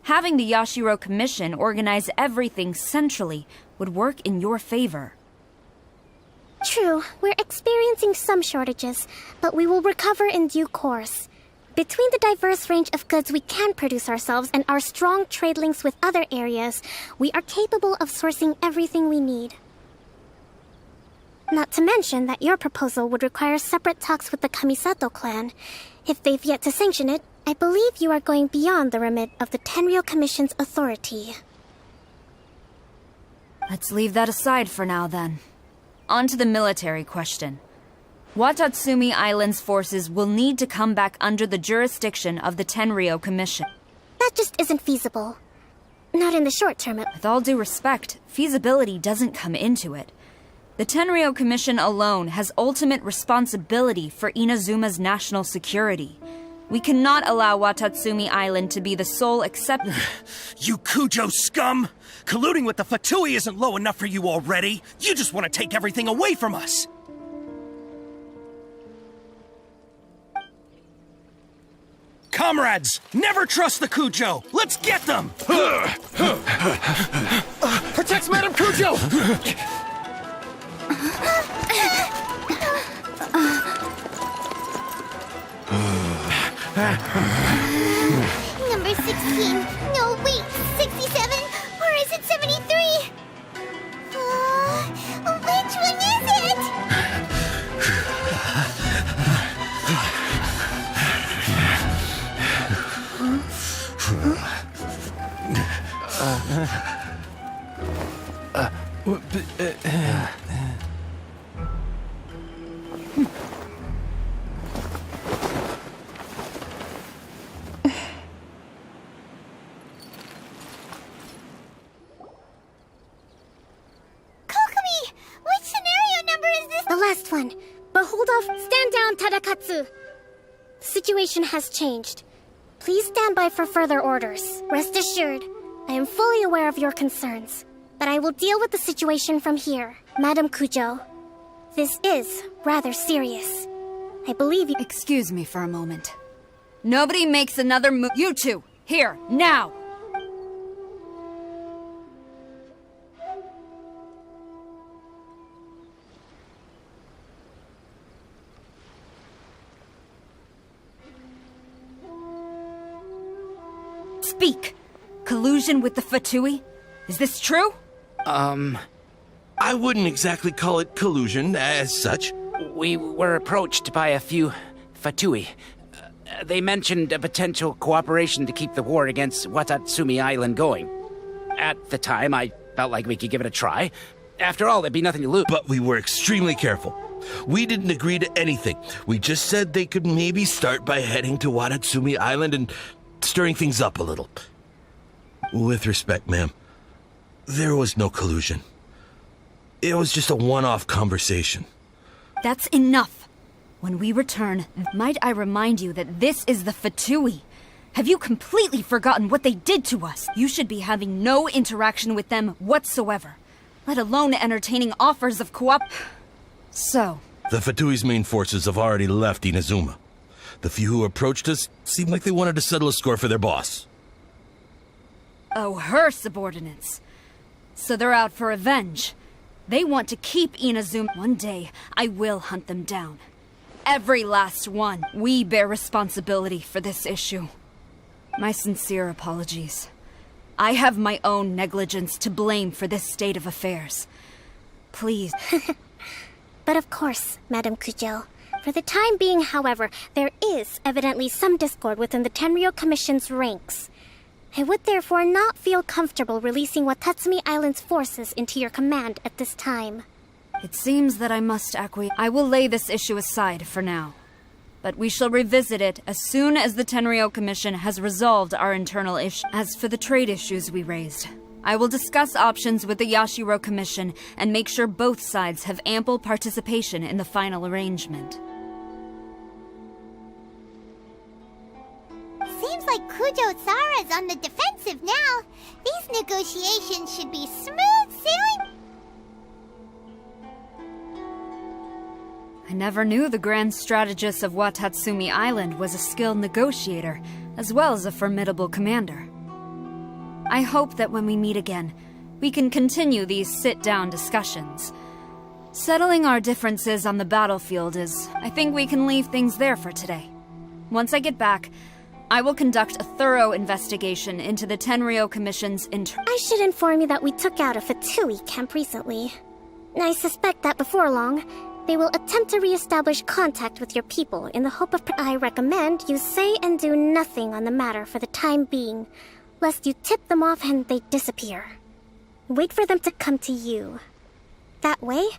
Having the Yashiro Commission organize everything centrally would work in your favor. True, we're experiencing some shortages, but we will recover in due course. Between the diverse range of goods we can produce ourselves and our strong trade links with other areas, we are capable of sourcing everything we need. Not to mention that your proposal would require separate talks with the Kamisato clan. If they've yet to sanction it, I believe you are going beyond the remit of the Tenryou Commission's authority. Let's leave that aside for now, then. On to the military question. Watatsumi Island's forces will need to come back under the jurisdiction of the Tenryou Commission. That just isn't feasible. Not in the short term. With all due respect, feasibility doesn't come into it. The Tenryou Commission alone has ultimate responsibility for Inazuma's national security. We cannot allow Watatsumi Island to be the sole exception. You Kujo scum! Colluding with the Fatui isn't low enough for you already. You just want to take everything away from us. Comrades, never trust the Kujo. Let's get them! Protect Madame Kujo! Number 16. No, wait, 67? Or is it 73? Which one is it? The last one. But hold off. Stand down, Tadakatsu. The situation has changed. Please stand by for further orders. Rest assured, I am fully aware of your concerns, but I will deal with the situation from here. Madam Kujo, this is rather serious. I believe you— Excuse me for a moment. Nobody makes another move. You two, here, now! Speak! Collusion with the Fatui? Is this true? I I wouldn't exactly call it collusion as such. We were approached by a few Fatui. They mentioned a potential cooperation to keep the war against Watatsumi Island going. At the time, I felt like we could give it a try. After all, there'd be nothing to lose. But we were extremely careful. We didn't agree to anything. We just said they could maybe start by heading to Watatsumi Island and stirring things up a little. With respect, ma'am, there was no collusion. It was just a one-off conversation. That's enough. When we return, might I remind you that this is the Fatui? Have you completely forgotten what they did to us? You should be having no interaction with them whatsoever, let alone entertaining offers of So... The Fatui's main forces have already left Inazuma. The few who approached us seemed like they wanted to settle a score for their boss. Oh, her subordinates. So they're out for revenge. They want to keep Inazuma. One day, I will hunt them down. Every last one. We bear responsibility for this issue. My sincere apologies. I have my own negligence to blame for this state of affairs. Please. But of course, Madam Kujo. For the time being, however, there is evidently some discord within the Tenryou Commission's ranks. I would therefore not feel comfortable releasing Watatsumi Island's forces into your command at this time. It seems that I must acquiesce. I will lay this issue aside for now. But we shall revisit it as soon as the Tenryou Commission has resolved our internal issues. As for the trade issues we raised, I will discuss options with the Yashiro Commission and make sure both sides have ample participation in the final arrangement. Seems like Kujo-Sara's on the defensive now. These negotiations should be smooth sailing. I never knew the grand strategist of Watatsumi Island was a skilled negotiator, as well as a formidable commander. I hope that when we meet again, we can continue these sit-down discussions. Settling our differences on the battlefield I think we can leave things there for today. Once I get back, I will conduct a thorough investigation into the Tenryou Commission's I should inform you that we took out a Fatui camp recently. I suspect that before long, they will attempt to re-establish contact with your people in the hope of... I recommend you say and do nothing on the matter for the time being, lest you tip them off and they disappear. Wait for them to come to you. That way,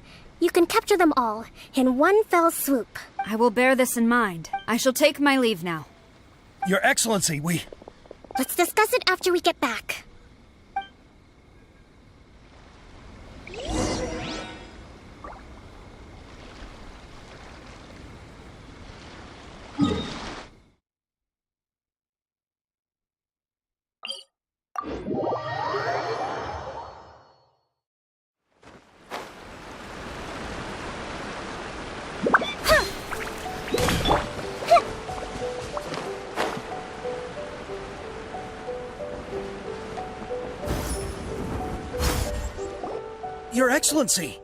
you can capture them all in one fell swoop. I will bear this in mind. I shall take my leave now. Your Excellency, Let's discuss it after we get back. Your Excellency,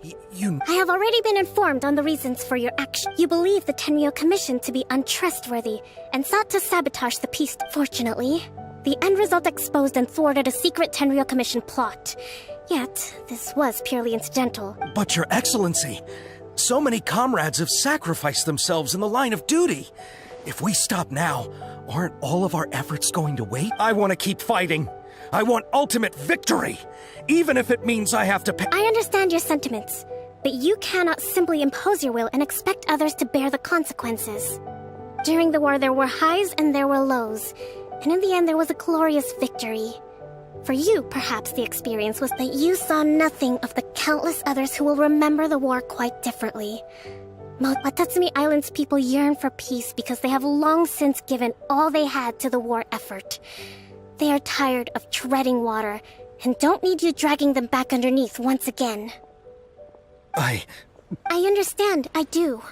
I have already been informed on the reasons for your action. You believe the Tenryou Commission to be untrustworthy and sought to sabotage the peace. Fortunately, the end result exposed and thwarted a secret Tenryou Commission plot. Yet, this was purely incidental. But Your Excellency, so many comrades have sacrificed themselves in the line of duty. If we stop now, aren't all of our efforts going to wait? I want to keep fighting. I want ultimate victory, even if it means I have to pay. I understand your sentiments, but you cannot simply impose your will and expect others to bear the consequences. During the war, there were highs and there were lows, and in the end, there was a glorious victory. For you, perhaps the experience was that you saw nothing of the countless others who will remember the war quite differently. Watatsumi Island's people yearn for peace because they have long since given all they had to the war effort. They are tired of treading water and don't need you dragging them back underneath once again. I understand, I do.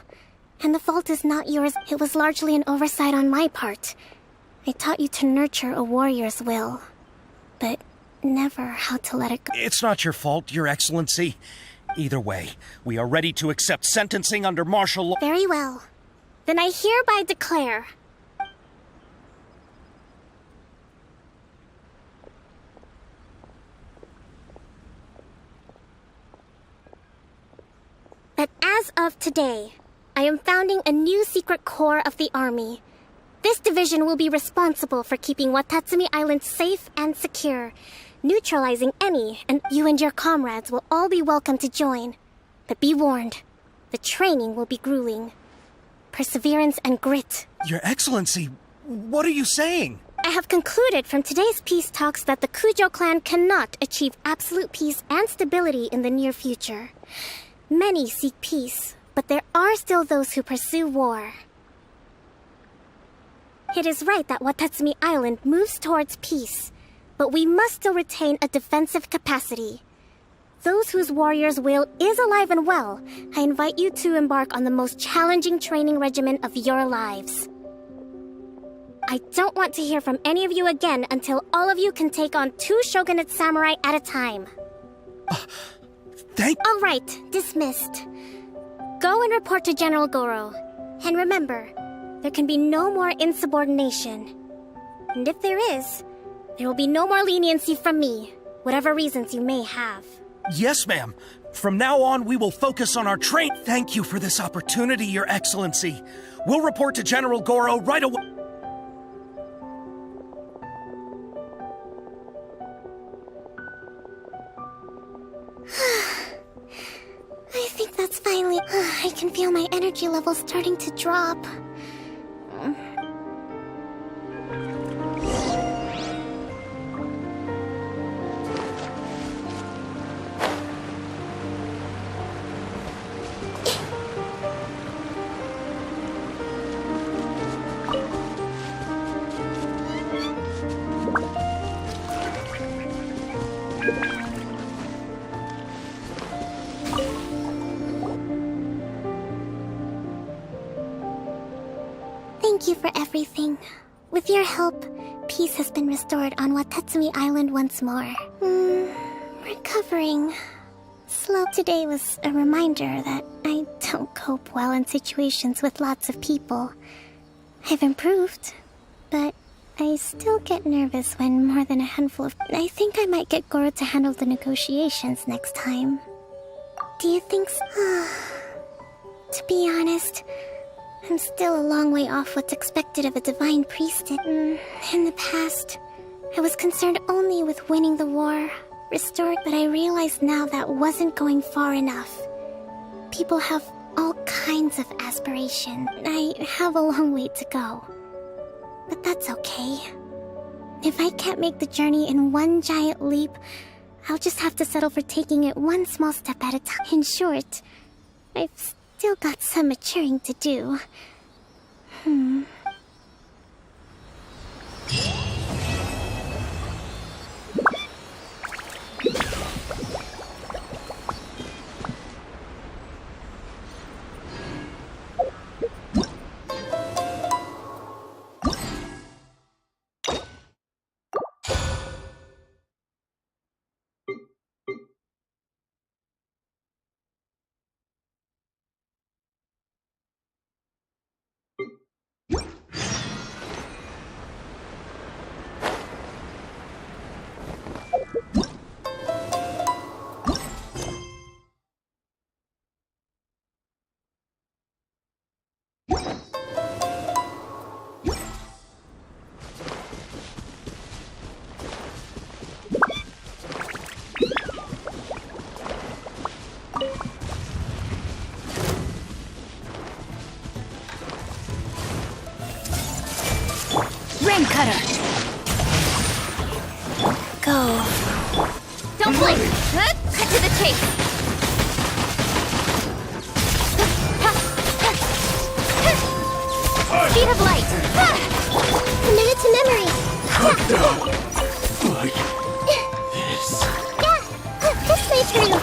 And the fault is not yours. It was largely an oversight on my part. I taught you to nurture a warrior's will, but never how to let it go. It's not your fault, Your Excellency. Either way, we are ready to accept sentencing under martial law. Very well. Then I hereby declare... As of today, I am founding a new secret corps of the army. This division will be responsible for keeping Watatsumi Island safe and secure, neutralizing any, and you and your comrades will all be welcome to join. But be warned, the training will be grueling. Perseverance and grit. Your Excellency, what are you saying? I have concluded from today's peace talks that the Kujo clan cannot achieve absolute peace and stability in the near future. Many seek peace, but there are still those who pursue war. It is right that Watatsumi Island moves towards peace, but we must still retain a defensive capacity. Those whose warrior's will is alive and well, I invite you to embark on the most challenging training regimen of your lives. I don't want to hear from any of you again until all of you can take on 2 shogunate samurai at a time. All right, dismissed. Go and report to General Goro. And remember, there can be no more insubordination. And if there is, there will be no more leniency from me, whatever reasons you may have. Yes, ma'am. From now on, we will focus on our train. Thank you for this opportunity, Your Excellency. We'll report to General Goro right away. I think that's finally... I can feel my energy levels starting to drop. Thank you for everything. With your help, peace has been restored on Watatsumi Island once more. Recovering. Slow today was a reminder that I don't cope well in situations with lots of people. I've improved, but I still get nervous when more than a handful of... I think I might get Goro to handle the negotiations next time. Do you think so? To be honest, I'm still a long way off what's expected of a divine priestess. In the past, I was concerned only with winning the war, restored, but I realized now that wasn't going far enough. People have all kinds of aspiration. I have a long way to go. But that's okay. If I can't make the journey in one giant leap, I'll just have to settle for taking it one small step at a time. In short, I've still got some maturing to do. Rain cutter. Go. Don't blink. Cut to the chase. Speed of light. Commit it to memory. Cut down. Like this. Yeah, this way, turn.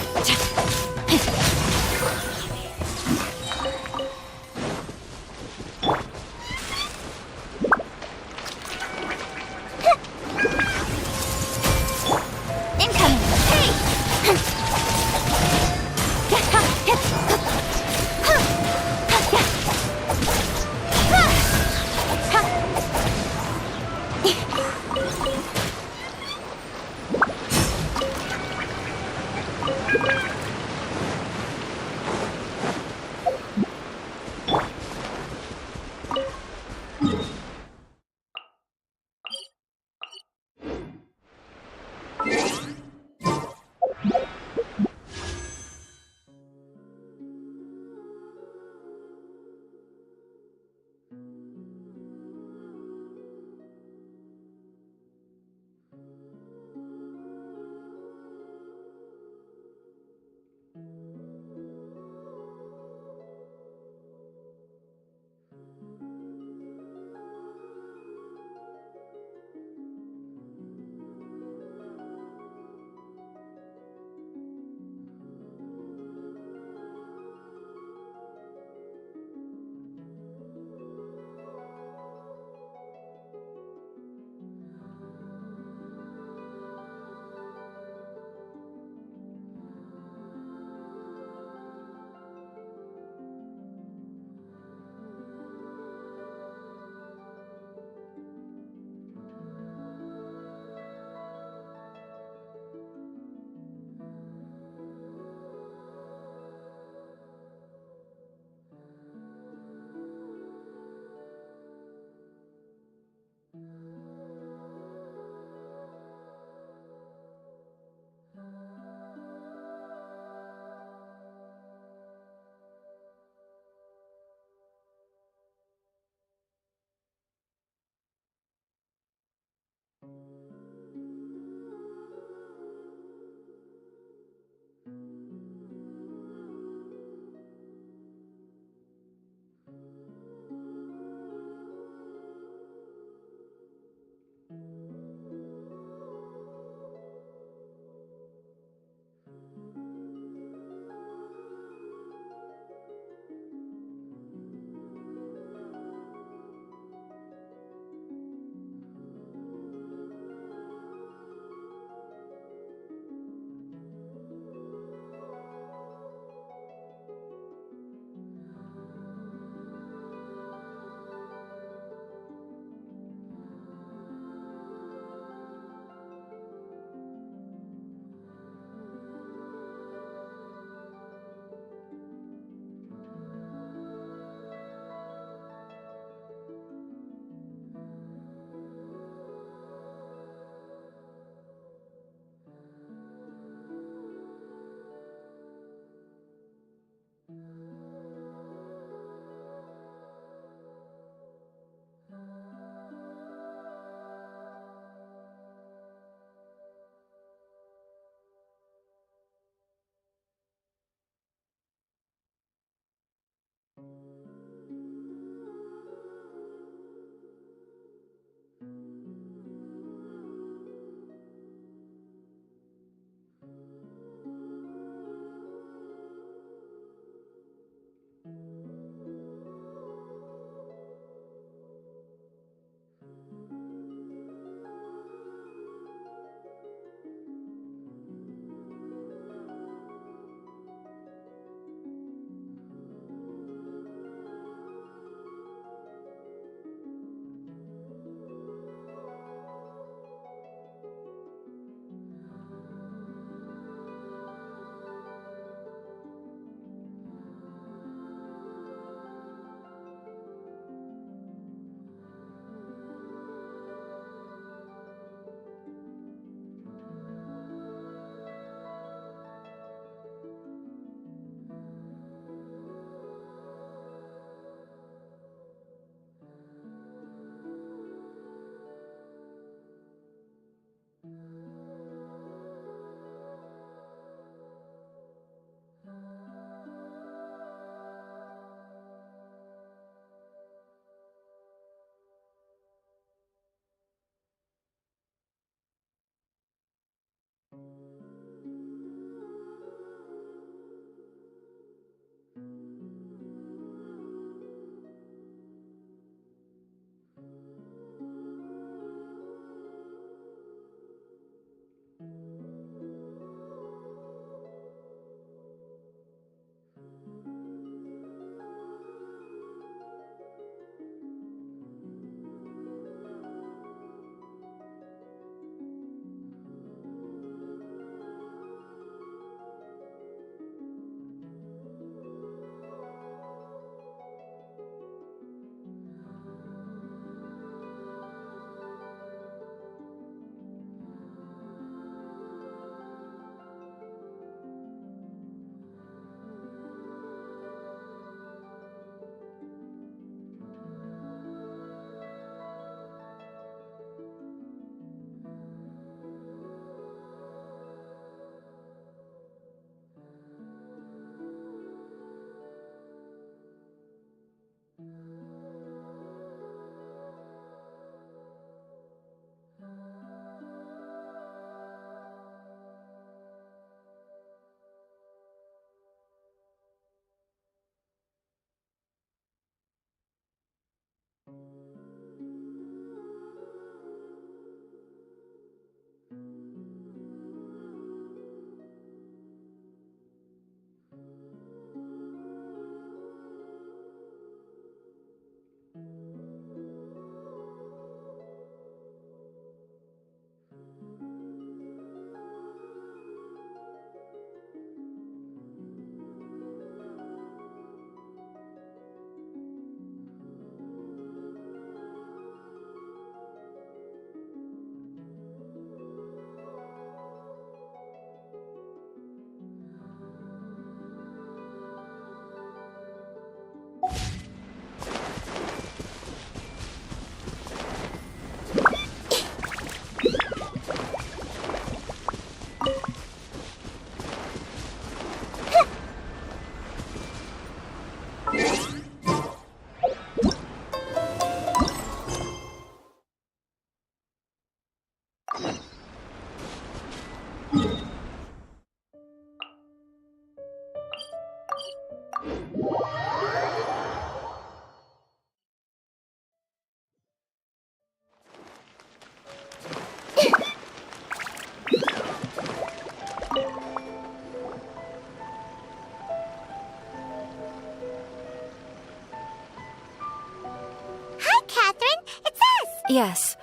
Yes.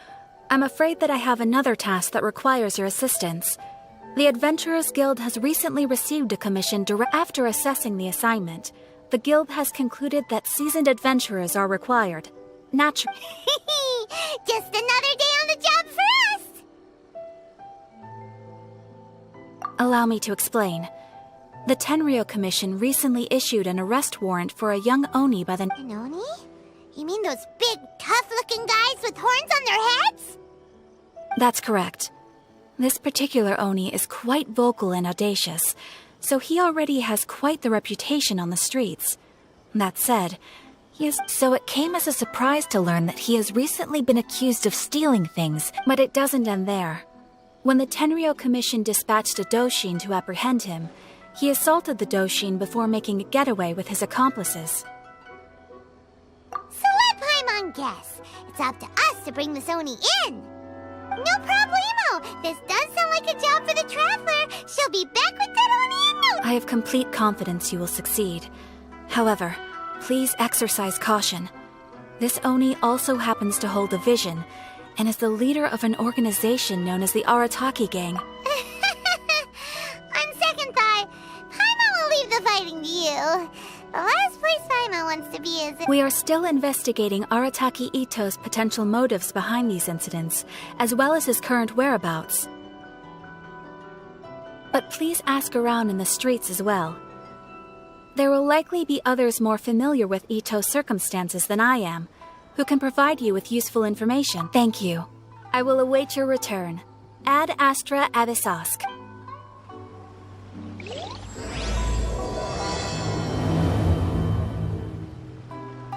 I'm afraid that I have another task that requires your assistance. The Adventurers Guild has recently received a commission after assessing the assignment. The Guild has concluded that seasoned adventurers are required. Naturally. Just another day on the job for us! Allow me to explain. The Tenryo Commission recently issued an arrest warrant for a young Oni by the... An Oni? You mean those big, tough-looking guys with horns on their heads? That's correct. This particular Oni is quite vocal and audacious, so he already has quite the reputation on the streets. That said, so it came as a surprise to learn that he has recently been accused of stealing things, but it doesn't end there. When the Tenryo Commission dispatched a Doshin to apprehend him, he assaulted the Doshin before making a getaway with his accomplices. So let Paimon guess. It's up to us to bring this Oni in. No problemo. This does sound like a job for the Traveler. She'll be back with that Oni in no... I have complete confidence you will succeed. However, please exercise caution. This Oni also happens to hold a vision, and is the leader of an organization known as the Arataki Gang. On second thought, Paimon will leave the fighting to you. The last place Paimon wants to be is... We are still investigating Arataki Ito's potential motives behind these incidents, as well as his current whereabouts. But please ask around in the streets as well. There will likely be others more familiar with Ito's circumstances than I am, who can provide you with useful information. Thank you. I will await your return. Ad Astra Abyssosque.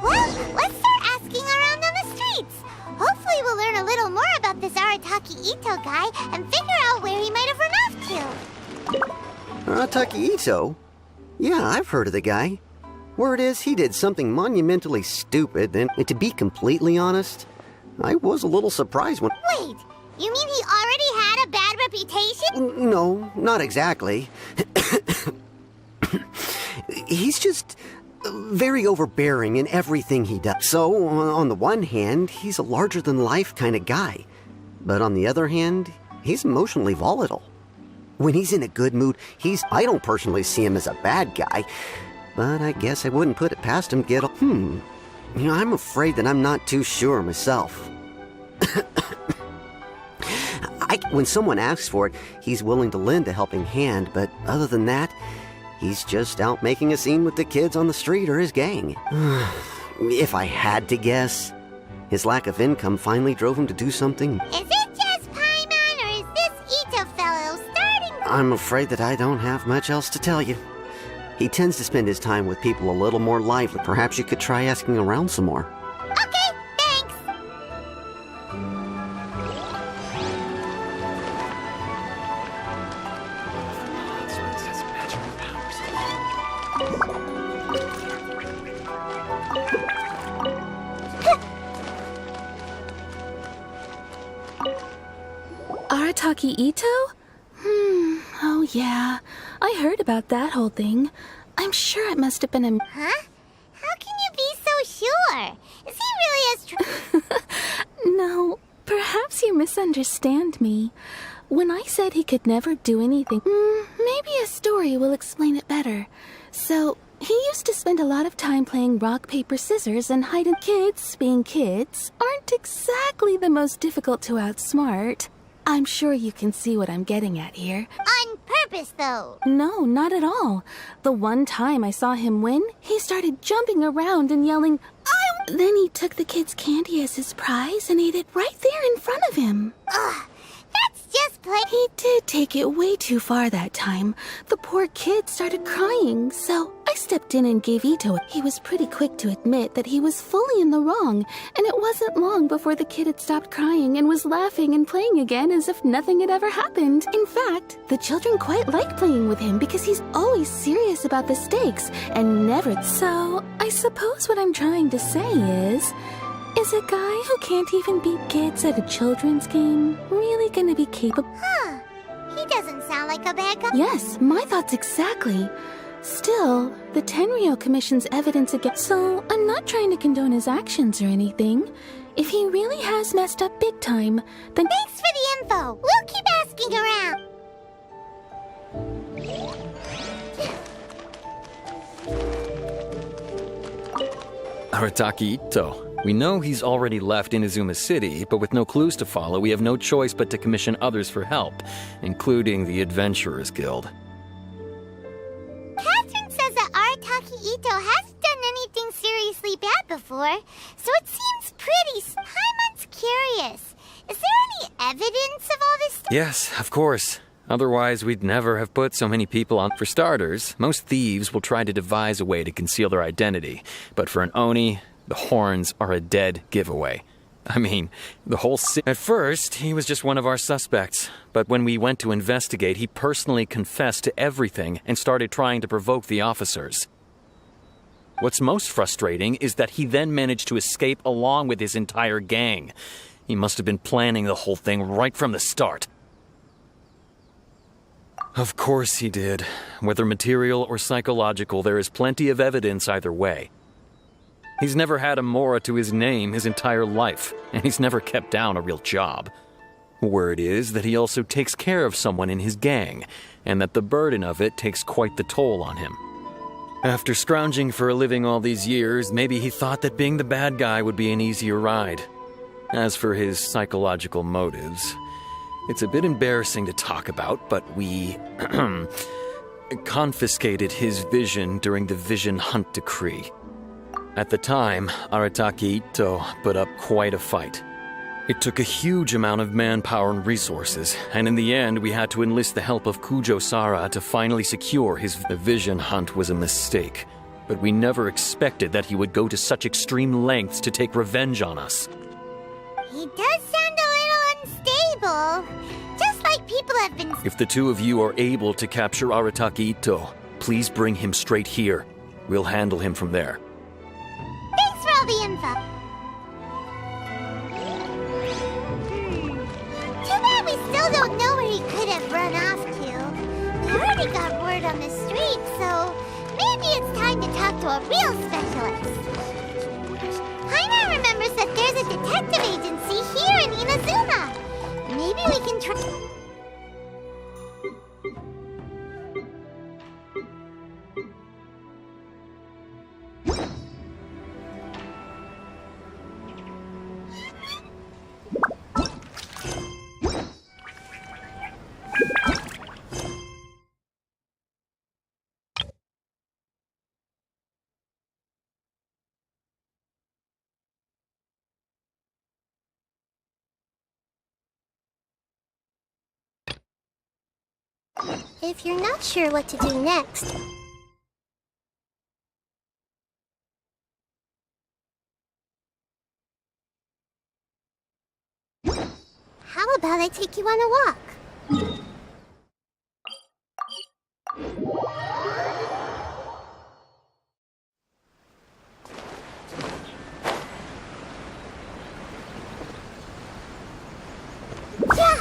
Well, let's start asking around on the streets. Hopefully we'll learn a little more about this Arataki Ito guy and figure out where he might have run off to. Arataki Ito? Yeah, I've heard of the guy. Word is, he did something monumentally stupid, and to be completely honest, I was a little surprised when... Wait, you mean he already had a bad reputation? No, not exactly. He's just very overbearing in everything he does. So, on the one hand, he's a larger-than-life kind of guy. But on the other hand, he's emotionally volatile. When he's in a good mood, I don't personally see him as a bad guy, but I guess I wouldn't put it past him to get I'm afraid that I'm not too sure myself. When someone asks for it, he's willing to lend a helping hand, but other than that, he's just out making a scene with the kids on the street or his gang. If I had to guess, his lack of income finally drove him to do something. Is it just Paimon, or is this Ito fellow starting... I'm afraid that I don't have much else to tell you. He tends to spend his time with people a little more lively. Perhaps you could try asking around some more. Okay, thanks. Arataki Ito? Oh yeah. I heard about that whole thing. I'm sure it must have been a... Huh? How can you be so sure? Is he really as No, perhaps you misunderstand me. When I said he could never do anything, maybe a story will explain it better. So, he used to spend a lot of time playing rock, paper, scissors and hiding. Kids, being kids, aren't exactly the most difficult to outsmart. I'm sure you can see what I'm getting at here. On purpose, though. No, not at all. The one time I saw him win, he started jumping around and yelling, "I..." Then he took the kid's candy as his prize and ate it right there in front of him. Ugh, that's just plain... He did take it way too far that time. The poor kid started crying, so I stepped in and gave Ito it. He was pretty quick to admit that he was fully in the wrong, and it wasn't long before the kid had stopped crying and was laughing and playing again as if nothing had ever happened. In fact, the children quite like playing with him because he's always serious about the stakes and never... So, I suppose what I'm trying to say is a guy who can't even beat kids at a children's game really gonna be capable? Huh. He doesn't sound like a bad guy. Yes, my thoughts exactly. Still, the Tenryo Commission's evidence against... So, I'm not trying to condone his actions or anything. If he really has messed up big time, then... Thanks for the info. We'll keep asking around. Arataki Ito. We know he's already left Inazuma City, but with no clues to follow, we have no choice but to commission others for help, including the Adventurers Guild. Catherine says that Arataki Ito hasn't done anything seriously bad before, so it seems pretty... Paimon's curious. Is there any evidence of all this stuff? Yes, of course. Otherwise, we'd never have put so many people on. For starters, most thieves will try to devise a way to conceal their identity, but for an Oni, the horns are a dead giveaway. I mean, the whole At first, he was just one of our suspects, but when we went to investigate, he personally confessed to everything and started trying to provoke the officers. What's most frustrating is that he then managed to escape along with his entire gang. He must have been planning the whole thing right from the start. Of course he did. Whether material or psychological, there is plenty of evidence either way. He's never had a Mora to his name his entire life, and he's never kept down a real job. Word is that he also takes care of someone in his gang, and that the burden of it takes quite the toll on him. After scrounging for a living all these years, maybe he thought that being the bad guy would be an easier ride. As for his psychological motives, it's a bit embarrassing to talk about, but we confiscated his vision during the Vision Hunt Decree. At the time, Arataki Ito put up quite a fight. It took a huge amount of manpower and resources, and in the end we had to enlist the help of Kujo Sara to finally secure his... The Vision Hunt was a mistake, but we never expected that he would go to such extreme lengths to take revenge on us. He does sound a little unstable. Just like people have been... If the two of you are able to capture Arataki Ito, please bring him straight here. We'll handle him from there. Thanks for all the info. Too bad we still don't know where he could have run off to. We already got word on the street, so maybe it's time to talk to a real specialist. Haina remembers that there's a detective agency here in Inazuma. Maybe we can try... If you're not sure what to do next... How about I take you on a walk? Yeah!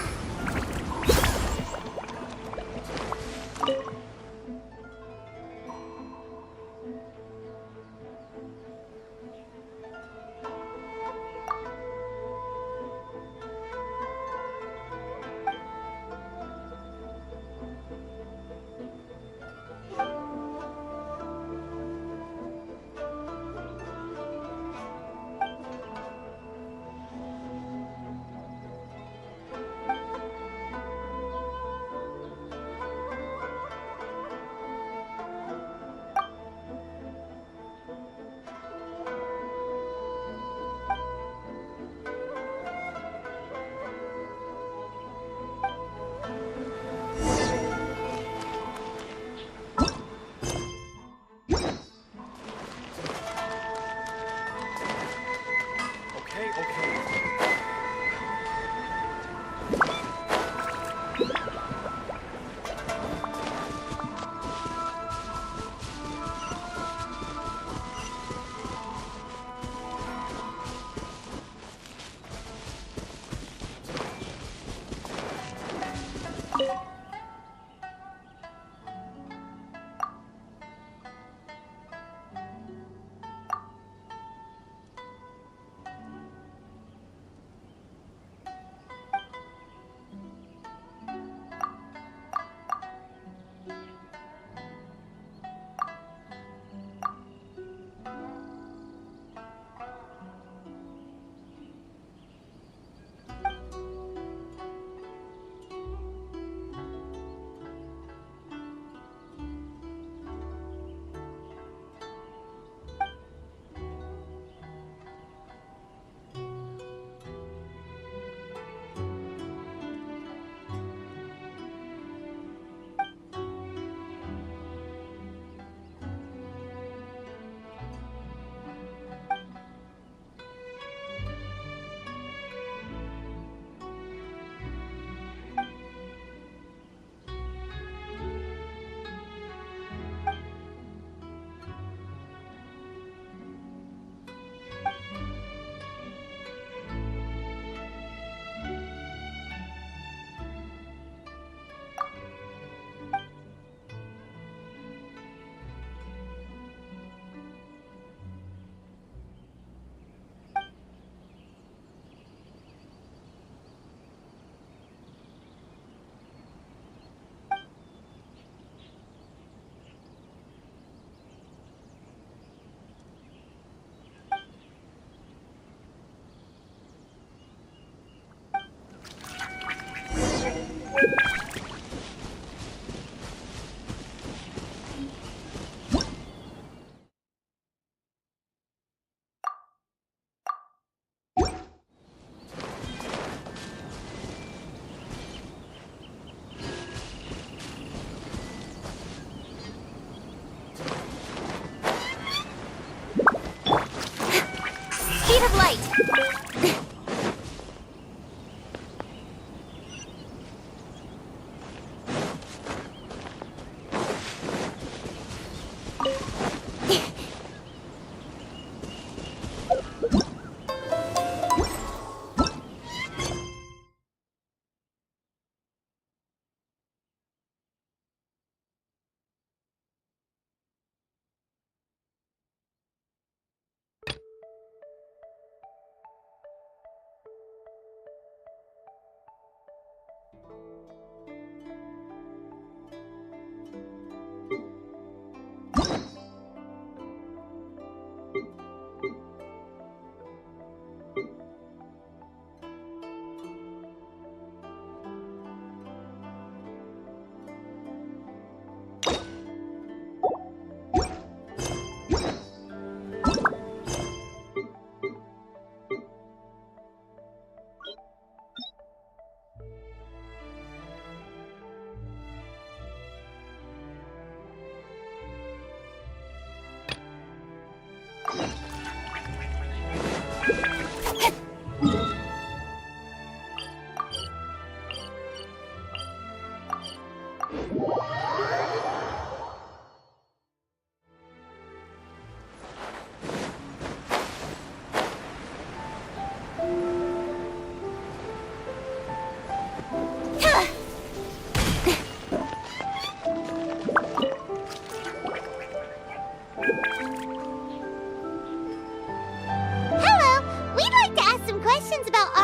speed of light!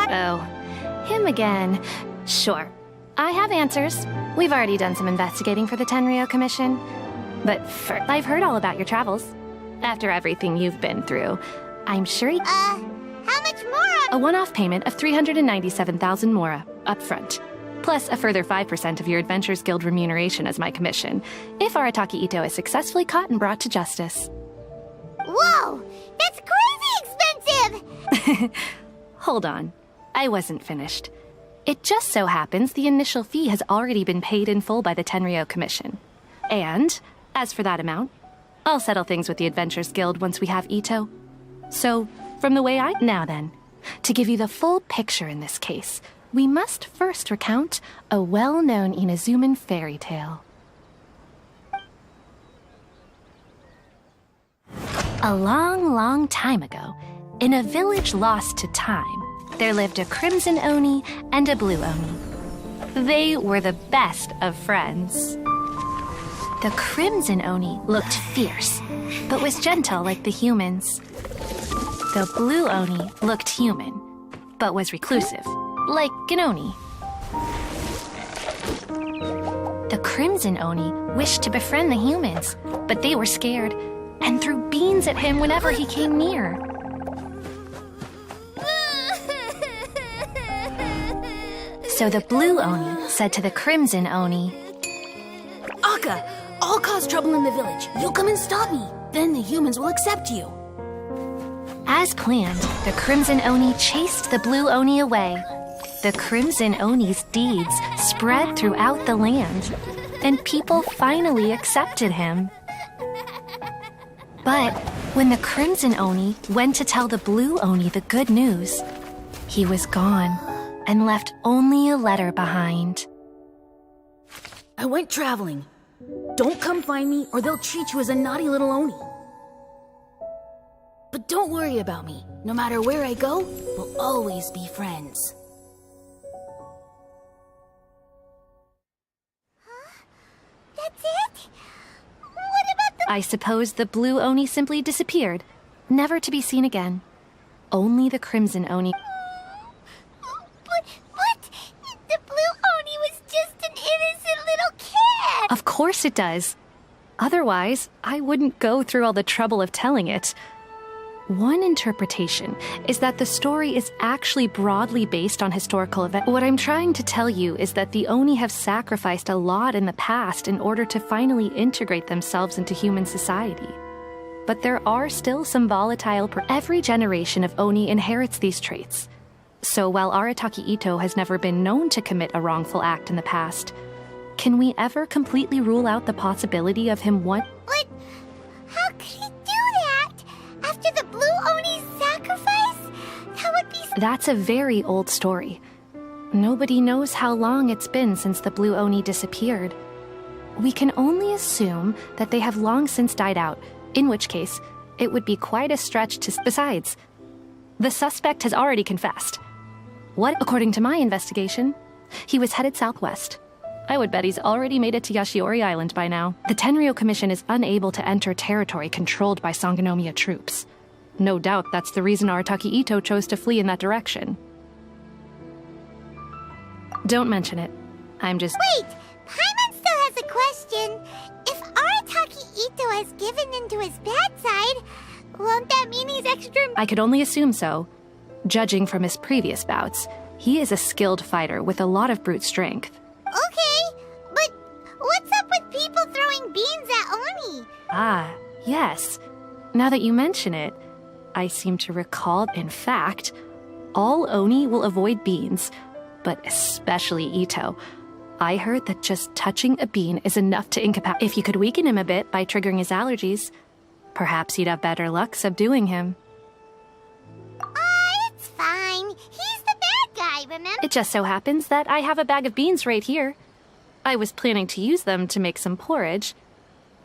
Oh, him again. Sure. I have answers. We've already done some investigating for the Tenryo Commission. But I've heard all about your travels. After everything you've been through, I'm sure how much mora? A one-off payment of 397,000 mora, up front. Plus a further 5% of your Adventures Guild remuneration as my commission, if Arataki Ito is successfully caught and brought to justice. Whoa! That's crazy expensive! Hold on. I wasn't finished. It just so happens the initial fee has already been paid in full by the Tenryo Commission. And, as for that amount, I'll settle things with the Adventures Guild once we have Ito. So, from the way Now then, to give you the full picture in this case, we must first recount a well-known Inazuman fairy tale. A long, long time ago, in a village lost to time, there lived a crimson Oni and a blue Oni. They were the best of friends. The crimson Oni looked fierce, but was gentle like the humans. The blue Oni looked human, but was reclusive, like an Oni. The crimson Oni wished to befriend the humans, but they were scared and threw beans at him whenever he came near. So the blue Oni said to the crimson Oni, Akka, I'll cause trouble in the village. You come and stop me. Then the humans will accept you. As planned, the crimson Oni chased the blue Oni away. The crimson Oni's deeds spread throughout the land, and people finally accepted him. But when the crimson Oni went to tell the blue Oni the good news, he was gone and left only a letter behind. I went traveling. Don't come find me or they'll treat you as a naughty little Oni. But don't worry about me. No matter where I go, we'll always be friends. That's it? What about the... I suppose the blue Oni simply disappeared, never to be seen again. Only the crimson Oni... But the blue Oni was just an innocent little kid! Of course it does. Otherwise, I wouldn't go through all the trouble of telling it. One interpretation is that the story is actually broadly based on historical events. What I'm trying to tell you is that the Oni have sacrificed a lot in the past in order to finally integrate themselves into human society. But there are still some volatile... Every generation of Oni inherits these traits. So while Arataki Ito has never been known to commit a wrongful act in the past, can we ever completely rule out the possibility of him But how could he do that? After the blue Oni's sacrifice? That's a very old story. Nobody knows how long it's been since the Blue Oni disappeared. We can only assume that they have long since died out, in which case, it would be quite a stretch to... Besides, the suspect has already confessed. What, according to my investigation, he was headed southwest. I would bet he's already made it to Yashiori Island by now. The Tenryo Commission is unable to enter territory controlled by Sangonomiya troops. No doubt that's the reason Arataki Ito chose to flee in that direction. Don't mention it. I'm just... Wait! Paimon still has a question. If Arataki Ito has given into his bad side, won't that mean he's extra... I could only assume so. Judging from his previous bouts, he is a skilled fighter with a lot of brute strength. Okay, but what's up with people throwing beans at Oni? Ah, yes. Now that you mention it, I seem to recall, in fact, all Oni will avoid beans, but especially Ito. I heard that just touching a bean is enough to incapacitate. If you could weaken him a bit by triggering his allergies, perhaps you'd have better luck subduing him. It's fine. He's the bad guy, remember? It just so happens that I have a bag of beans right here. I was planning to use them to make some porridge,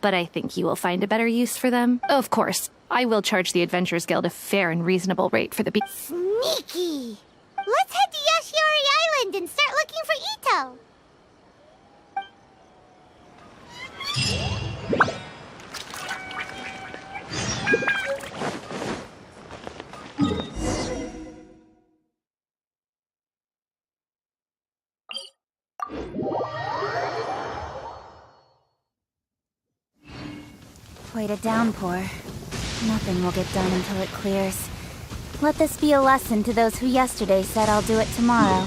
but I think you will find a better use for them. Of course, I will charge the Adventurers Guild a fair and reasonable rate for the beans. Sneaky! Let's head to Yashiori Island and start looking for Ito. Quite a downpour. Nothing will get done until it clears. Let this be a lesson to those who yesterday said I'll do it tomorrow.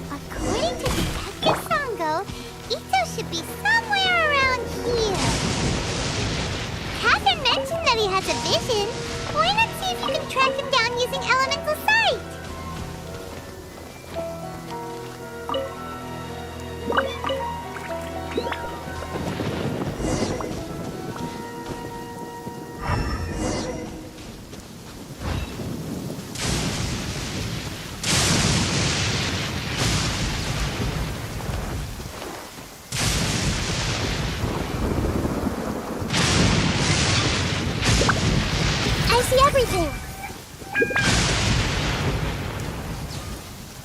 According to Detective Sango, Ito should be somewhere around here. Catherine mentioned that he has a vision. Why not see if you can track him down using elemental sight? I see everything.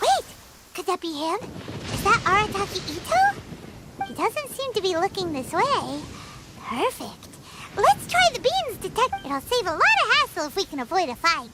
Wait, could that be him? Is that Arataki Ito? He doesn't seem to be looking this way. Perfect. Let's try the beans detect. It'll save a lot of hassle if we can avoid a fight.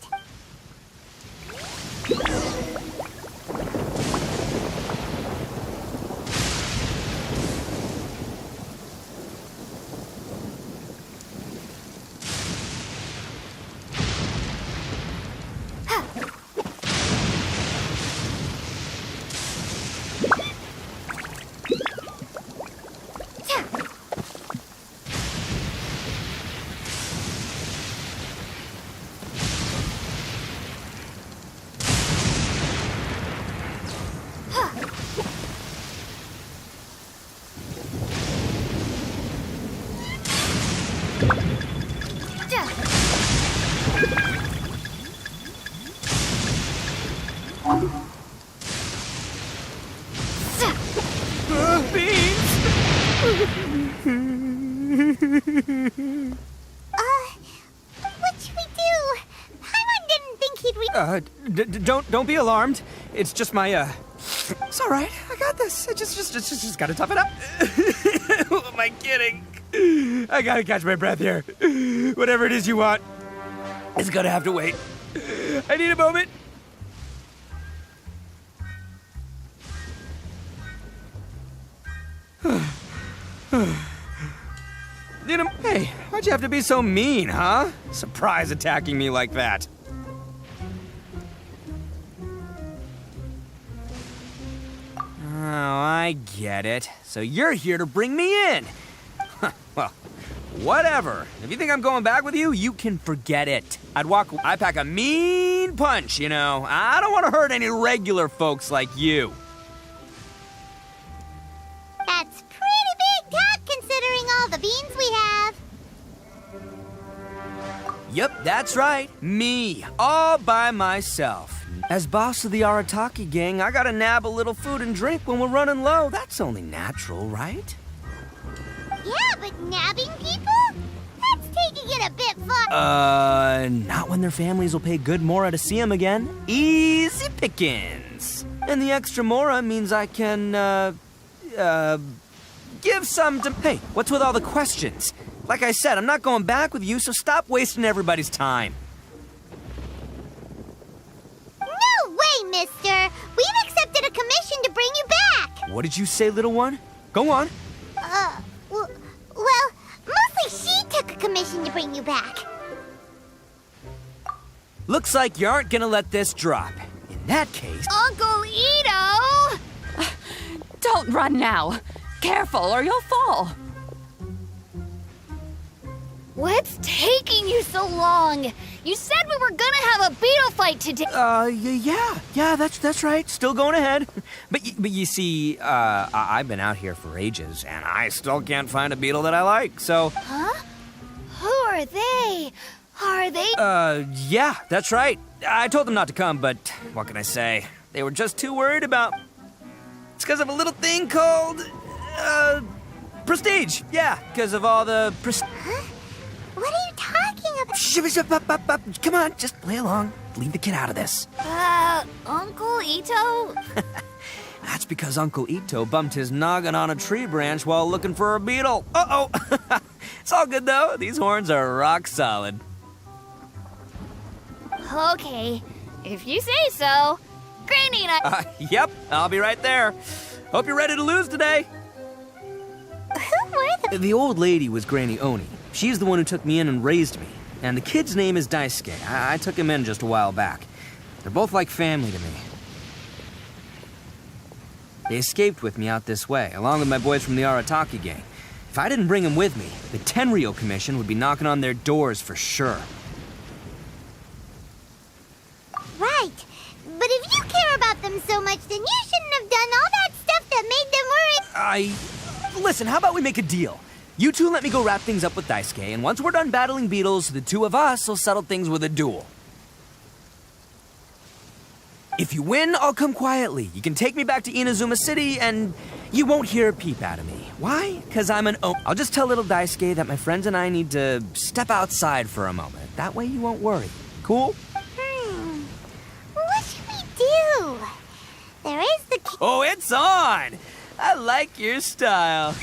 What should we do? Paimon didn't think he'd Don't be alarmed. It's just my, It's alright. I got this. I just gotta tough it up. My I kidding? I gotta catch my breath here. Whatever it is you want, it's gonna have to wait. I need a moment. Hey, why'd you have to be so mean, huh? Surprise attacking me like that. Oh, I get it. So you're here to bring me in. Well, whatever. If you think I'm going back with you, you can forget it. I pack a mean punch, you know. I don't want to hurt any regular folks like you. That's pretty big talk considering all the beans we have. Yep, that's right. Me, all by myself. As boss of the Arataki gang, I gotta nab a little food and drink when we're running low. That's only natural, right? Yeah, but nabbing people? That's taking it a bit far. Not when their families will pay good mora to see them again. Easy pickings. And the extra mora means I can, give some to... Hey, what's with all the questions? Like I said, I'm not going back with you, so stop wasting everybody's time. No way, mister! We've accepted a commission to bring you back! What did you say, little one? Go on. Well, mostly she took a commission to bring you back. Looks like you aren't gonna let this drop. In that case... Uncle Ito! Don't run now. Careful or you'll fall. What's taking you so long? You said we were gonna have a beetle fight today. Yeah, that's right. Still going ahead. But you see, I've been out here for ages, and I still can't find a beetle that I like, so... Huh? Who are they? Are they... Yeah, that's right. I told them not to come, but what can I say? They were just too worried about... It's because of a little thing called... prestige. Yeah, because of all the... Huh? What are you talking about? Come on, just play along. Leave the kid out of this. Uncle Ito? That's because Uncle Ito bumped his noggin on a tree branch while looking for a beetle. Uh-oh. It's all good, though. These horns are rock solid. Okay, if you say so. Granny and I... Yep, I'll be right there. Hope you're ready to lose today. Who were The old lady was Granny Oni. She's the one who took me in and raised me. And the kid's name is Daisuke. I took him in just a while back. They're both like family to me. They escaped with me out this way, along with my boys from the Arataki gang. If I didn't bring them with me, the Tenryou Commission would be knocking on their doors for sure. Right. But if you care about them so much, then you shouldn't have done all that stuff that made them worry. Listen, how about we make a deal? You two let me go wrap things up with Daisuke, and once we're done battling beetles, the two of us will settle things with a duel. If you win, I'll come quietly. You can take me back to Inazuma City, and you won't hear a peep out of me. Why? Because I'm an I'll just tell little Daisuke that my friends and I need to step outside for a moment. That way you won't worry. Cool? What should we do? There is the... Oh, it's on! I like your style.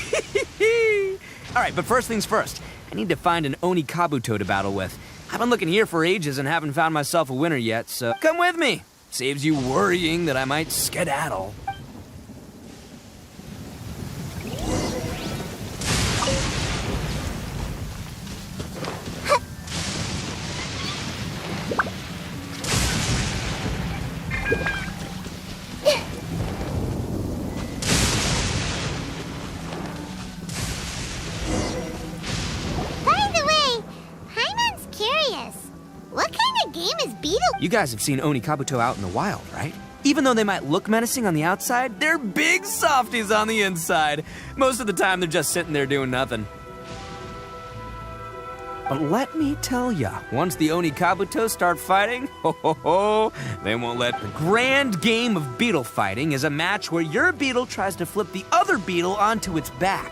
All right, but first things first. I need to find an Oni Kabuto to battle with. I've been looking here for ages and haven't found myself a winner yet, so come with me. Saves you worrying that I might skedaddle. You guys have seen Oni Kabuto out in the wild, right? Even though they might look menacing on the outside, they're big softies on the inside. Most of the time, they're just sitting there doing nothing. But let me tell ya, once the Oni Kabuto start fighting, they won't let the grand game of beetle fighting is a match where your beetle tries to flip the other beetle onto its back.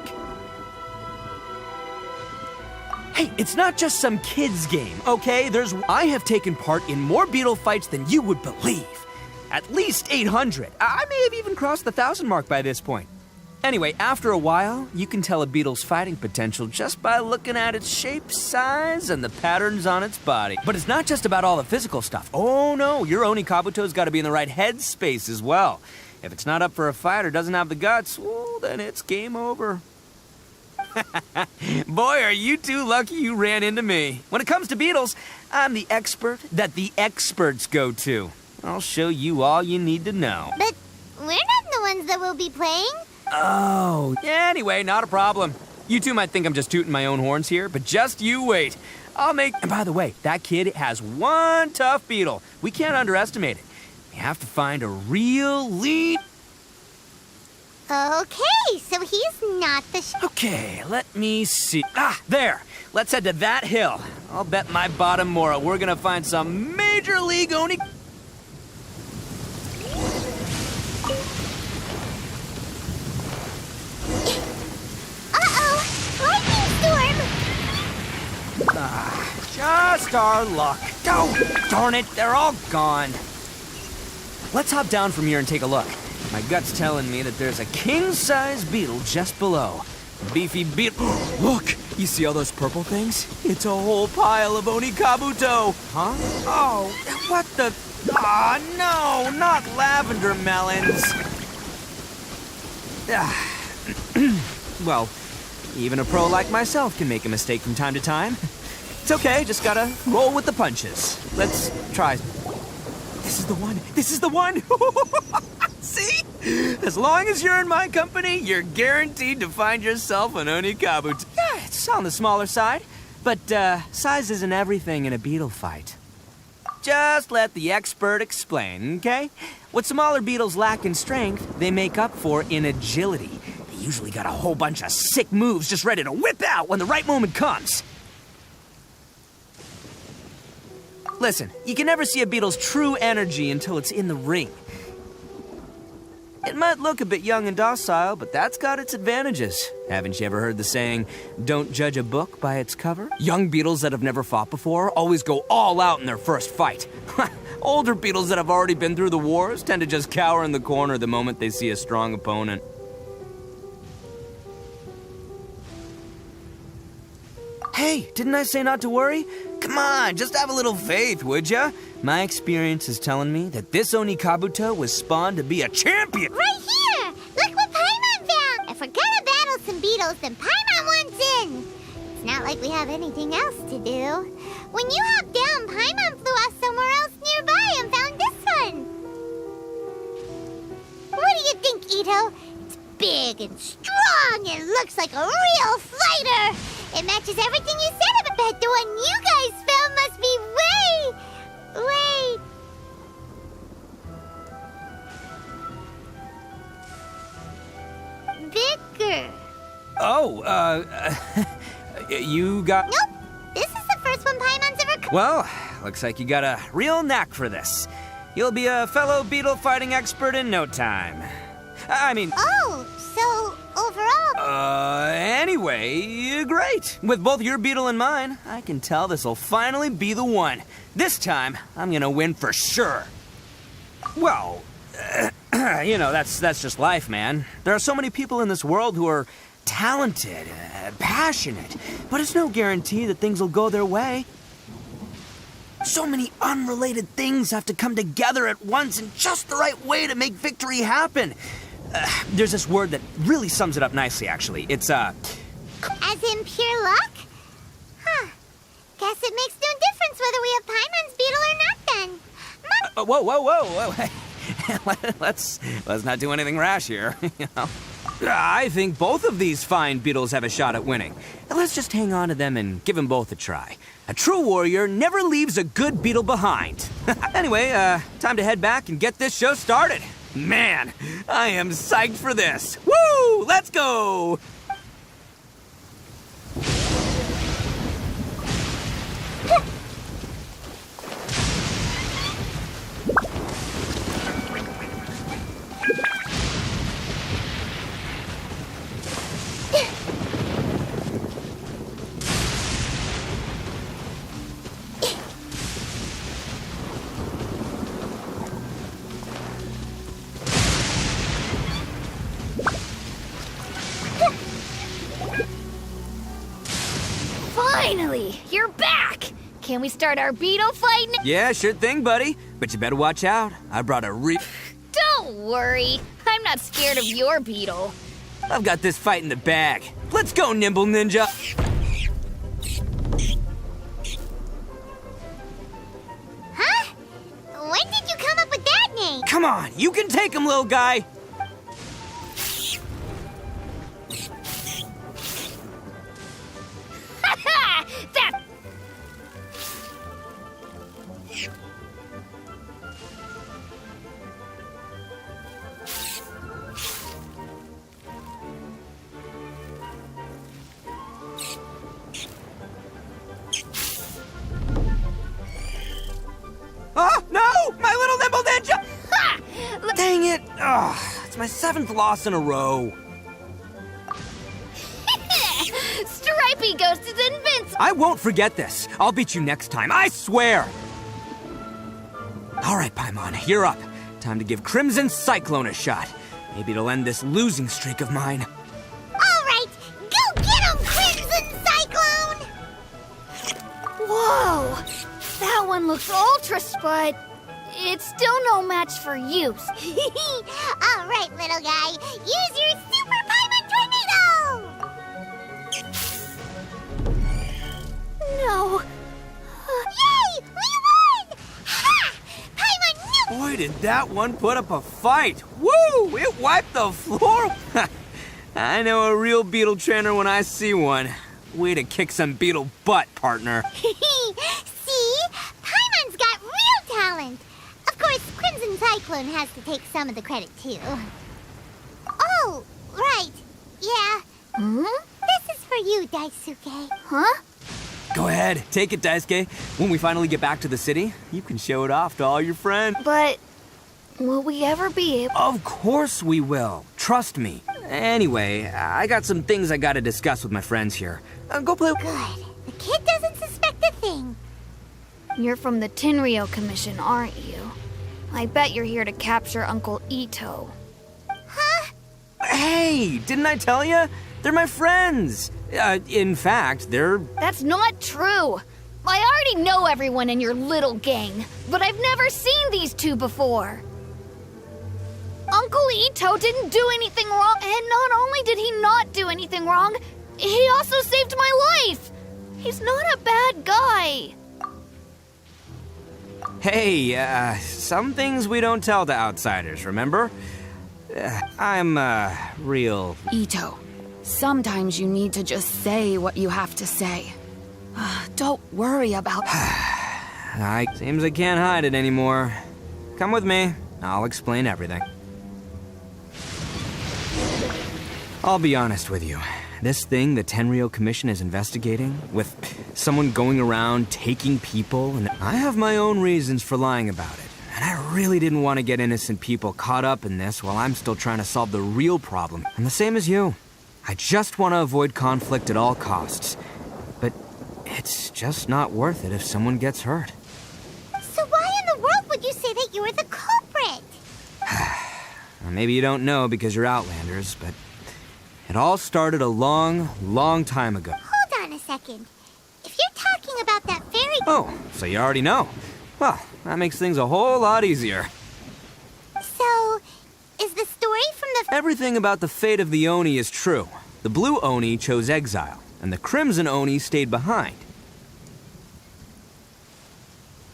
Hey, it's not just some kid's game, okay? I have taken part in more beetle fights than you would believe. At least 800. I may have even crossed the 1,000 mark by this point. Anyway, after a while, you can tell a beetle's fighting potential just by looking at its shape, size, and the patterns on its body. But it's not just about all the physical stuff. Oh no, your Oni Kabuto's got to be in the right headspace as well. If it's not up for a fight or doesn't have the guts, well, then it's game over. Boy, are you two lucky you ran into me. When it comes to beetles, I'm the expert that the experts go to. I'll show you all you need to know. But we're not the ones that will be playing. Oh, yeah, anyway, not a problem. You two might think I'm just tooting my own horns here, but just you wait. And by the way, that kid has one tough beetle. We can't underestimate it. We have to find a real lead. Okay, so he's not the Okay, let me see. Ah, there. Let's head to that hill. I'll bet my bottom Mora we're gonna find some major league Oni. Just our luck. Oh, darn it, they're all gone. Let's hop down from here and take a look. My gut's telling me that there's a king-size beetle just below. Beefy beetle. Look, you see all those purple things? It's a whole pile of Oni Kabuto. Huh? Oh, what the? Ah, no, not lavender melons. Well, even a pro like myself can make a mistake from time to time. It's okay, just gotta roll with the punches. Let's try. This is the one. This is the one. See? As long as you're in my company, you're guaranteed to find yourself an Oni Kabuto. Yeah, it's on the smaller side, but size isn't everything in a beetle fight. Just let the expert explain, okay? What smaller beetles lack in strength, they make up for in agility. They usually got a whole bunch of sick moves just ready to whip out when the right moment comes. Listen, you can never see a beetle's true energy until it's in the ring. It might look a bit young and docile, but that's got its advantages. Haven't you ever heard the saying, don't judge a book by its cover? Young beetles that have never fought before always go all out in their first fight. Older beetles that have already been through the wars tend to just cower in the corner the moment they see a strong opponent. Hey, didn't I say not to worry? Come on, just have a little faith, would ya? My experience is telling me that this Oni Kabuto was spawned to be a champion. Right here! Look what Paimon found! If we're gonna battle some beetles, then Paimon wants in! It's not like we have anything else to do. When you hopped down, Paimon flew off somewhere else nearby and found this one. What do you think, Ito? It's big and strong and looks like a real fighter! It matches everything you said about it. The one you guys found must be way bigger. Oh, you got... Nope. This is the first one Paimon's ever... Well, looks like you got a real knack for this. You'll be a fellow beetle fighting expert in no time. Oh, so overall... Anyway, great. With both your beetle and mine, I can tell this'll finally be the one. This time, I'm gonna win for sure. Well, you know, that's just life, man. There are so many people in this world who are talented, passionate, but it's no guarantee that things will go their way. So many unrelated things have to come together at once in just the right way to make victory happen. There's this word that really sums it up nicely, actually. It's, As in pure luck? Huh. Guess it makes no difference whether we have Paimon's beetle or not, then. whoa. Let's not do anything rash here, you know. I think both of these fine beetles have a shot at winning. Let's just hang on to them and give them both a try. A true warrior never leaves a good beetle behind. Anyway, time to head back and get this show started. Man, I am psyched for this. Woo! Let's go! Finally! You're back! Can we start our beetle fight now? Yeah, sure thing, buddy. But you better watch out. I brought a Don't worry. I'm not scared of your beetle. I've got this fight in the bag. Let's go, Nimble Ninja! Huh? When did you come up with that name? Come on, you can take him, little guy! That... Oh, no! My little Nimble Ninja! Ha! Dang it! Ugh, it's my 7th loss in a row. Stripey Ghost is invincible! I won't forget this. I'll beat you next time, I swear! All right, Paimon, you're up. Time to give Crimson Cyclone a shot. Maybe it'll end this losing streak of mine. All right, go get him, Crimson Cyclone! Whoa! That one looks ultra, but it's still no match for you. All right, little guy, use your Super Paimon Tornado! No. Yay! We won! Ha! Paimon knew. Boy, did that one put up a fight. Woo! It wiped the floor. I know a real beetle trainer when I see one. Way to kick some beetle butt, partner. See? Paimon's got real talent. Of course, Crimson Cyclone has to take some of the credit, too. Oh, right. Yeah. This is for you, Daisuke. Huh? Go ahead, take it, Daisuke. When we finally get back to the city, you can show it off to all your friends. But will we ever be able... Of course we will. Trust me. Anyway, I got some things I gotta discuss with my friends here. Go play... Good. The kid doesn't suspect a thing. You're from the Tenryou Commission, aren't you? I bet you're here to capture Uncle Ito. Huh? Hey, didn't I tell you? They're my friends. In fact, they're... That's not true. I already know everyone in your little gang, but I've never seen these two before. Uncle Ito didn't do anything wrong, and not only did he not do anything wrong, he also saved my life. He's not a bad guy. Hey, some things we don't tell to outsiders, remember? I'm, real... Ito, sometimes you need to just say what you have to say. Don't worry about... Seems I can't hide it anymore. Come with me. I'll explain everything. I'll be honest with you. This thing the Tenryou Commission is investigating, with someone going around taking people, and I have my own reasons for lying about it. And I really didn't want to get innocent people caught up in this while I'm still trying to solve the real problem. I'm the same as you. I just want to avoid conflict at all costs. But it's just not worth it if someone gets hurt. So why in the world would you say that you were the culprit? Well, maybe you don't know because you're Outlanders, but it all started a long, long time ago. Hold on a second. If you're talking about that fairy... Oh, so you already know. Well, that makes things a whole lot easier. So, is the story from the... Everything about the fate of the Oni is true. The Blue Oni chose exile, and the Crimson Oni stayed behind.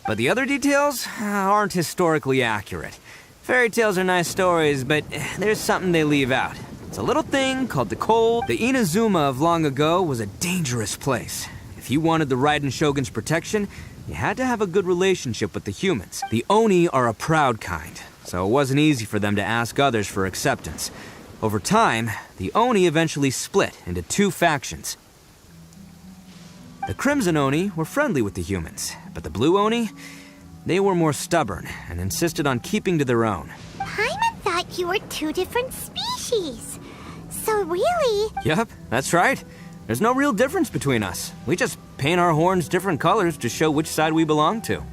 But the other details aren't historically accurate. Fairy tales are nice stories, but there's something they leave out. It's a little thing called the cold. The Inazuma of long ago was a dangerous place. If you wanted the Raiden Shogun's protection, you had to have a good relationship with the humans. The Oni are a proud kind, so it wasn't easy for them to ask others for acceptance. Over time, the Oni eventually split into two factions. The Crimson Oni were friendly with the humans, but the Blue Oni, they were more stubborn and insisted on keeping to their own. Paimon thought you were two different species. So really... Yep, that's right. There's no real difference between us. We just paint our horns different colors to show which side we belong to.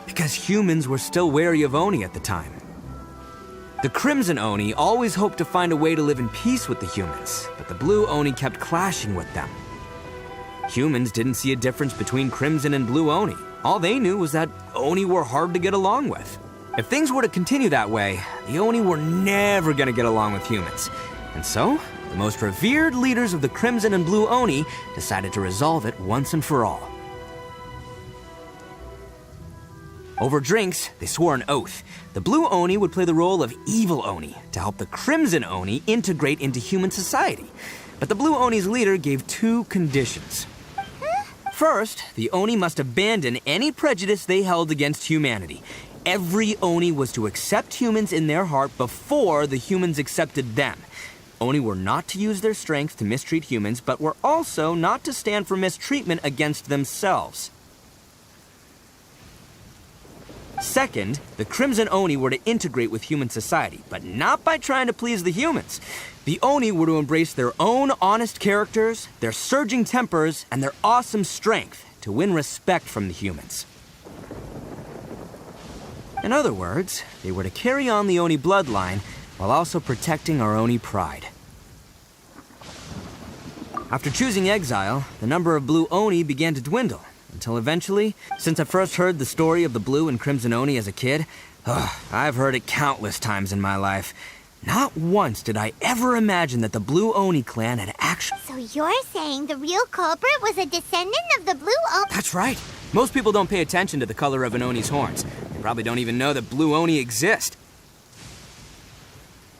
Because humans were still wary of Oni at the time. The Crimson Oni always hoped to find a way to live in peace with the humans, but the Blue Oni kept clashing with them. Humans didn't see a difference between Crimson and Blue Oni. All they knew was that Oni were hard to get along with. If things were to continue that way, the Oni were never gonna get along with humans. And so, the most revered leaders of the Crimson and Blue Oni decided to resolve it once and for all. Over drinks, they swore an oath. The Blue Oni would play the role of Evil Oni to help the Crimson Oni integrate into human society. But the Blue Oni's leader gave 2 conditions. First, the Oni must abandon any prejudice they held against humanity. Every Oni was to accept humans in their heart before the humans accepted them. Oni were not to use their strength to mistreat humans, but were also not to stand for mistreatment against themselves. Second, the Crimson Oni were to integrate with human society, but not by trying to please the humans. The Oni were to embrace their own honest characters, their surging tempers, and their awesome strength to win respect from the humans. In other words, they were to carry on the Oni bloodline while also protecting our Oni pride. After choosing exile, the number of Blue Oni began to dwindle, until eventually, since I first heard the story of the Blue and Crimson Oni as a kid, I've heard it countless times in my life. Not once did I ever imagine that the Blue Oni clan had actually... So you're saying the real culprit was a descendant of the Blue Oni? That's right. Most people don't pay attention to the color of an Oni's horns. They probably don't even know that Blue Oni exist.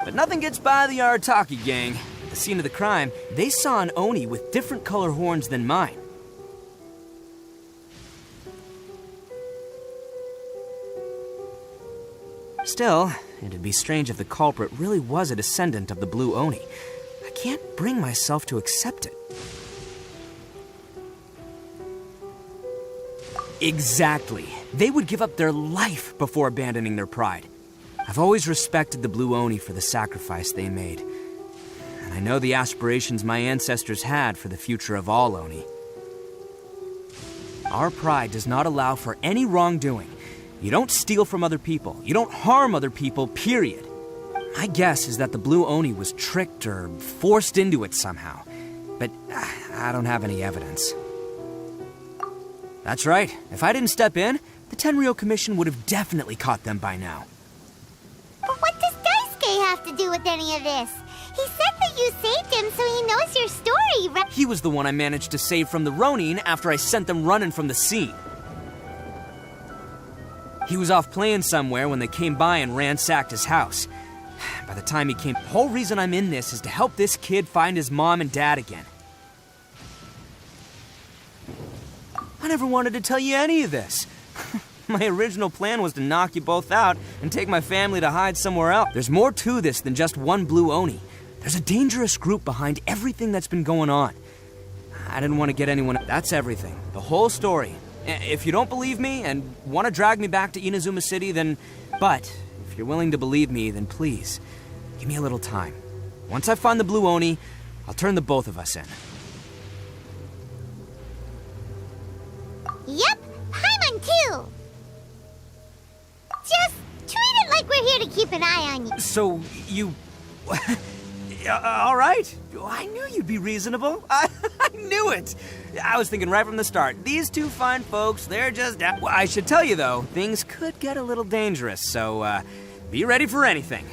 But nothing gets by the Arataki gang. At the scene of the crime, they saw an Oni with different color horns than mine. Still, it'd be strange if the culprit really was a descendant of the Blue Oni. I can't bring myself to accept it. Exactly. They would give up their life before abandoning their pride. I've always respected the Blue Oni for the sacrifice they made. And I know the aspirations my ancestors had for the future of all Oni. Our pride does not allow for any wrongdoing. You don't steal from other people. You don't harm other people, period. My guess is that the Blue Oni was tricked or forced into it somehow. But I don't have any evidence. That's right. If I didn't step in, the Tenryou Commission would have definitely caught them by now. But what does Daisuke have to do with any of this? He said that you saved him, so he knows your story, right? He was the one I managed to save from the Ronin after I sent them running from the scene. He was off playing somewhere when they came by and ransacked his house. By the time he came, the whole reason I'm in this is to help this kid find his mom and dad again. I never wanted to tell you any of this. My original plan was to knock you both out and take my family to hide somewhere else. There's more to this than just one Blue Oni. There's a dangerous group behind everything that's been going on. I didn't want to get anyone... That's everything. The whole story. If you don't believe me and want to drag me back to Inazuma City, then... But, if you're willing to believe me, then please, give me a little time. Once I find the Blue Oni, I'll turn the both of us in. Yep, Paimon too! Just treat it like we're here to keep an eye on you. So, you... all right. I knew you'd be reasonable. I knew it. I was thinking right from the start, these two fine folks, they're just... Well, I should tell you, though, things could get a little dangerous, so be ready for anything.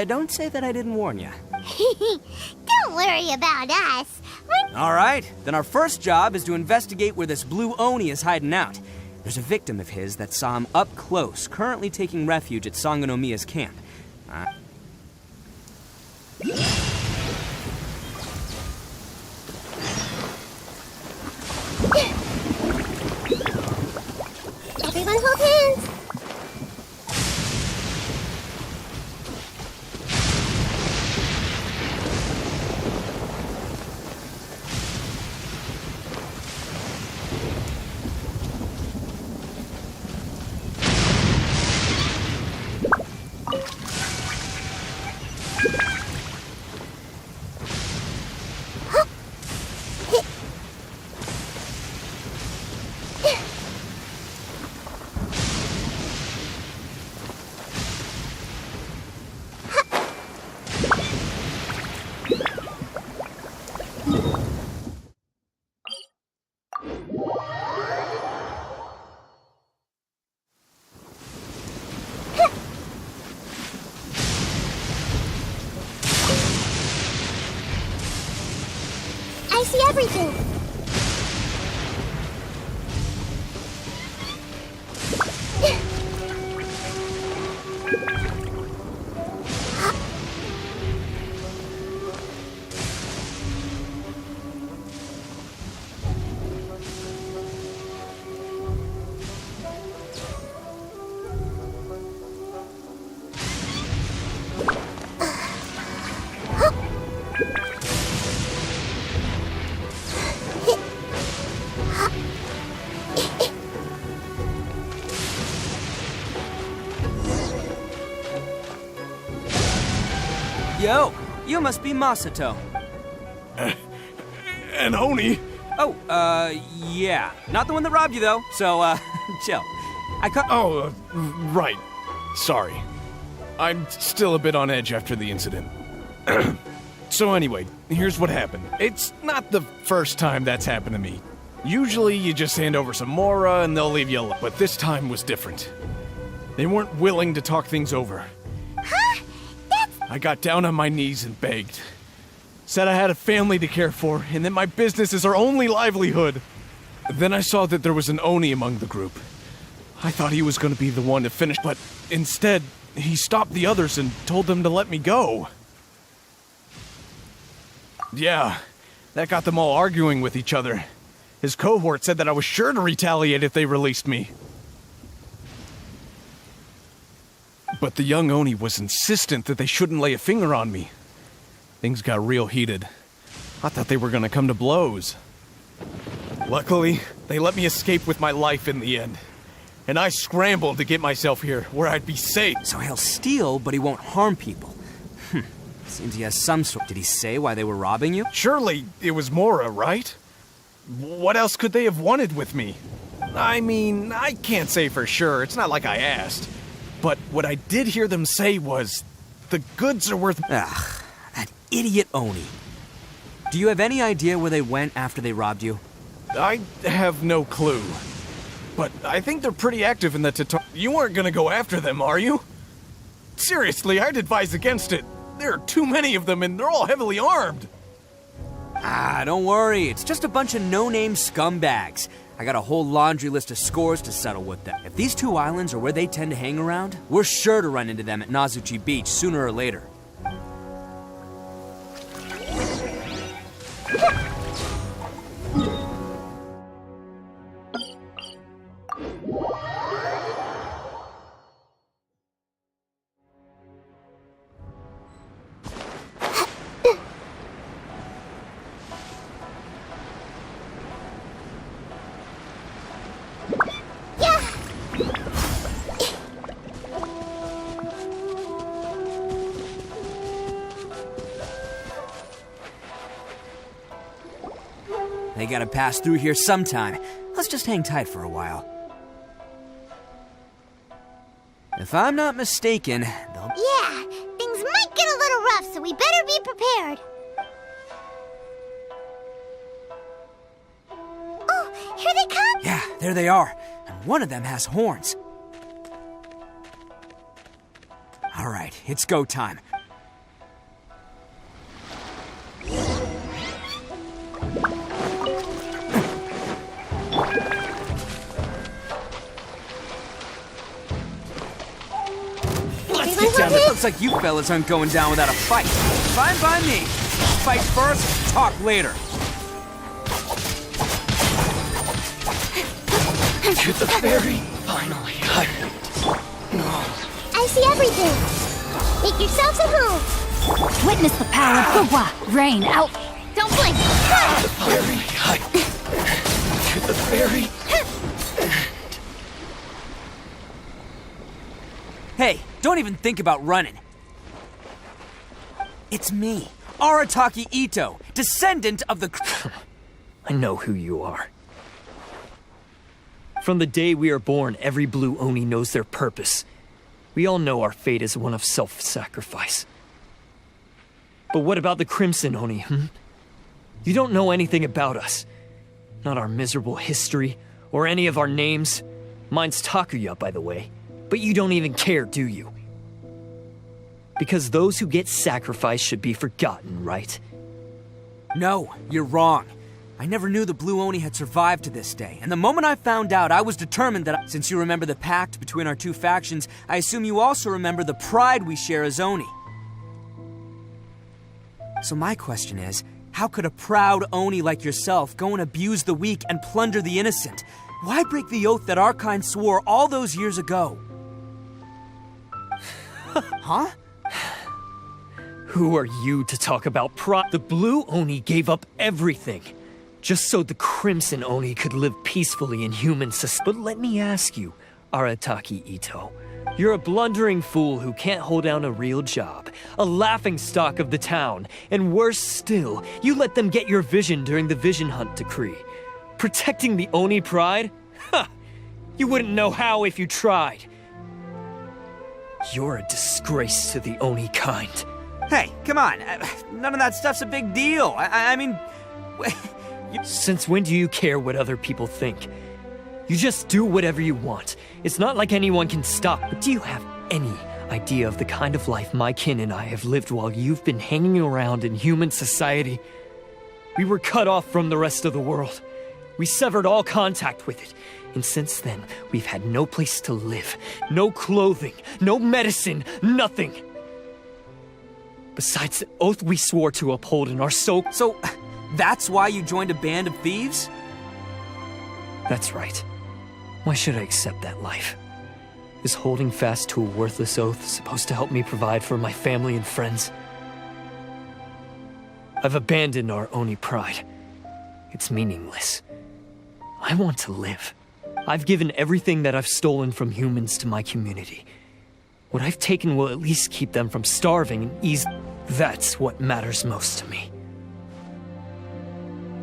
Don't say that I didn't warn you. Don't worry about us. All right, then our first job is to investigate where this Blue Oni is hiding out. There's a victim of his that saw him up close, currently taking refuge at Sangonomiya's camp. Everyone hold hands. I see everything. Yo, you must be Masato. And Oni. Oh, yeah. Not the one that robbed you, though, so, chill. Right. Sorry. I'm still a bit on edge after the incident. So anyway, here's what happened. It's not the first time that's happened to me. Usually you just hand over some Mora and they'll leave you alone. But this time was different. They weren't willing to talk things over. I got down on my knees and begged. Said I had a family to care for, and that my business is our only livelihood. Then I saw that there was an Oni among the group. I thought he was going to be the one to finish, but instead, he stopped the others and told them to let me go. Yeah, that got them all arguing with each other. His cohort said that I was sure to retaliate if they released me. But the young Oni was insistent that they shouldn't lay a finger on me. Things got real heated. I thought they were gonna come to blows. Luckily, they let me escape with my life in the end. And I scrambled to get myself here, where I'd be safe. So he'll steal, but he won't harm people. Seems he has some sort. Did he say why they were robbing you? Surely it was Mora, right? What else could they have wanted with me? I mean, I can't say for sure. It's not like I asked. But what I did hear them say was, the goods are worth... Ugh, that idiot Oni. Do you have any idea where they went after they robbed you? I have no clue. But I think they're pretty active in the Tatar... You aren't gonna go after them, are you? Seriously, I'd advise against it. There are too many of them and they're all heavily armed. Don't worry. It's just a bunch of no-name scumbags. I got a whole laundry list of scores to settle with them. If these two islands are where they tend to hang around, we're sure to run into them at Nazuchi Beach sooner or later. They gotta pass through here sometime. Let's just hang tight for a while. If I'm not mistaken, they'll... Yeah, things might get a little rough, so we better be prepared. Oh, here they come! Yeah, there they are. And one of them has horns. All right, it's go time. Let's get down. It looks like you fellas aren't going down without a fight. Fine by me. Fight first, talk later. To the very finally. I see everything. Make yourselves at home. Witness the power of Gugwa. Rain out. Don't blink. To the very... Hey, don't even think about running. It's me, Arataki Ito, descendant of the... I know who you are. From the day we are born, every Blue Oni knows their purpose. We all know our fate is one of self-sacrifice. But what about the Crimson Oni, You don't know anything about us. Not our miserable history, or any of our names. Mine's Takuya, by the way. But you don't even care, do you? Because those who get sacrificed should be forgotten, right? No, you're wrong. I never knew the Blue Oni had survived to this day, and the moment I found out, I was determined that since you remember the pact between our two factions, I assume you also remember the pride we share as Oni. So my question is, how could a proud Oni like yourself go and abuse the weak and plunder the innocent? Why break the oath that our kind swore all those years ago? Huh? Who are you to talk about pride? The Blue Oni gave up everything, just so the Crimson Oni could live peacefully in human society. But let me ask you, Arataki Ito, you're a blundering fool who can't hold down a real job, a laughingstock of the town, and worse still, you let them get your vision during the Vision Hunt decree. Protecting the Oni pride? Ha! You wouldn't know how if you tried. You're a disgrace to the Oni kind. Hey, come on. None of that stuff's a big deal. I mean... Since when do you care what other people think? You just do whatever you want. It's not like anyone can stop. But do you have any idea of the kind of life my kin and I have lived while you've been hanging around in human society? We were cut off from the rest of the world. We severed all contact with it. And since then, we've had no place to live, no clothing, no medicine, nothing. Besides the oath we swore to uphold in our So that's why you joined a band of thieves? That's right. Why should I accept that life? Is holding fast to a worthless oath supposed to help me provide for my family and friends? I've abandoned our Oni pride. It's meaningless. I want to live. I've given everything that I've stolen from humans to my community. What I've taken will at least keep them from starving and ease. That's what matters most to me.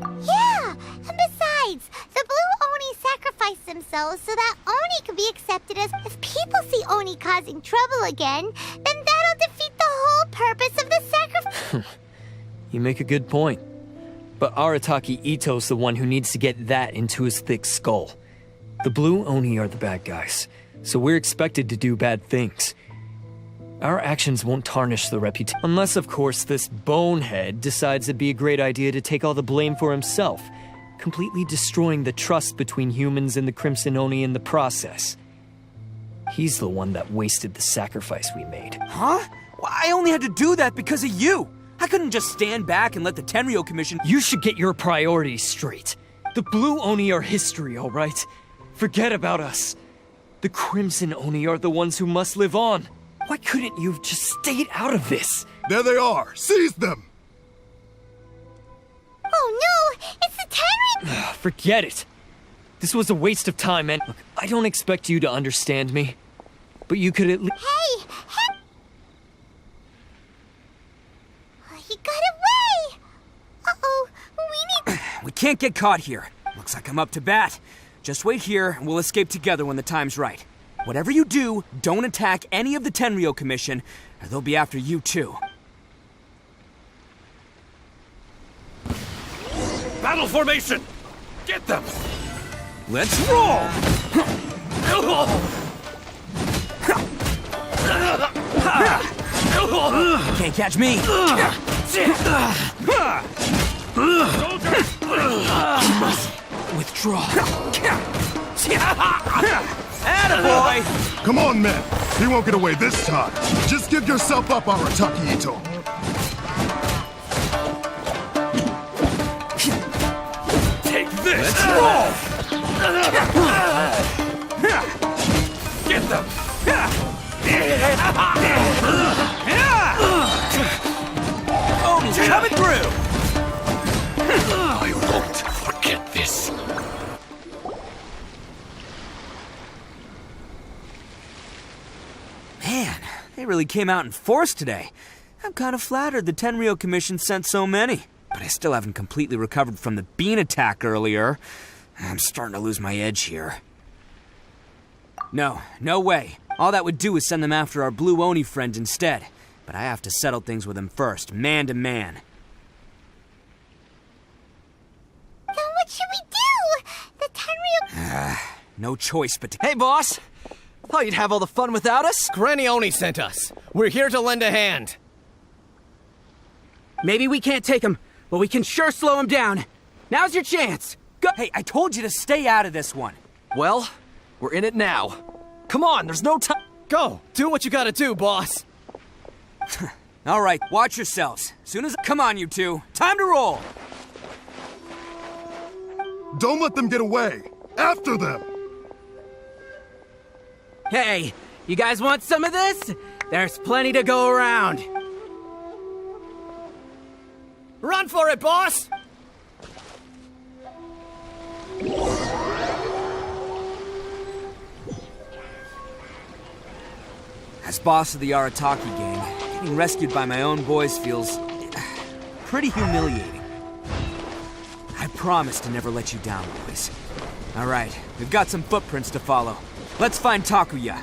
Yeah, and besides, the Blue Oni sacrificed themselves so that Oni could be accepted as... If people see Oni causing trouble again, then that'll defeat the whole purpose of the sacrifice. You make a good point. But Arataki Ito's the one who needs to get that into his thick skull. The Blue Oni are the bad guys, so we're expected to do bad things. Our actions won't tarnish the reputation. Unless, of course, this bonehead decides it'd be a great idea to take all the blame for himself, completely destroying the trust between humans and the Crimson Oni in the process. He's the one that wasted the sacrifice we made. Huh? Well, I only had to do that because of you! I couldn't just stand back and let the Tenryo Commission... You should get your priorities straight. The Blue Oni are history, all right? Forget about us. The Crimson Oni are the ones who must live on. Why couldn't you have just stayed out of this? There they are! Seize them! Oh no! It's the Tenryo... Forget it. This was a waste of time, and... Look, I don't expect you to understand me. But you could at least... Hey! He got away! Uh-oh, we need... We can't get caught here. Looks like I'm up to bat. Just wait here, and we'll escape together when the time's right. Whatever you do, don't attack any of the Tenryo Commission, or they'll be after you too. Battle formation! Get them! Let's roll! Can't catch me! Withdraw. Attaboy! Come on, men! He won't get away this time! Just give yourself up, Arataki Ito! Take this! Let's roll! Get them! Oni's coming through! I won't forget this. Man, they really came out in force today. I'm kind of flattered the Tenryo Commission sent so many. But I still haven't completely recovered from the bean attack earlier. I'm starting to lose my edge here. No way. All that would do is send them after our Blue Oni friend instead. But I have to settle things with him first, man to man. Then what should we do? The Tenryo... No choice but to... Hey, boss! Thought you'd have all the fun without us? Granny Oni sent us. We're here to lend a hand. Maybe we can't take him, Well, we can sure slow him down. Now's your chance. Go. Hey, I told you to stay out of this one. Well, we're in it now. Come on, there's no time. Go, do what you gotta do, boss. All right, watch yourselves. Soon as... Come on, you two. Time to roll. Don't let them get away. After them. Hey, you guys want some of this? There's plenty to go around. Run for it, boss! As boss of the Arataki gang, getting rescued by my own boys feels pretty humiliating. I promise to never let you down, boys. All right, we've got some footprints to follow. Let's find Takuya.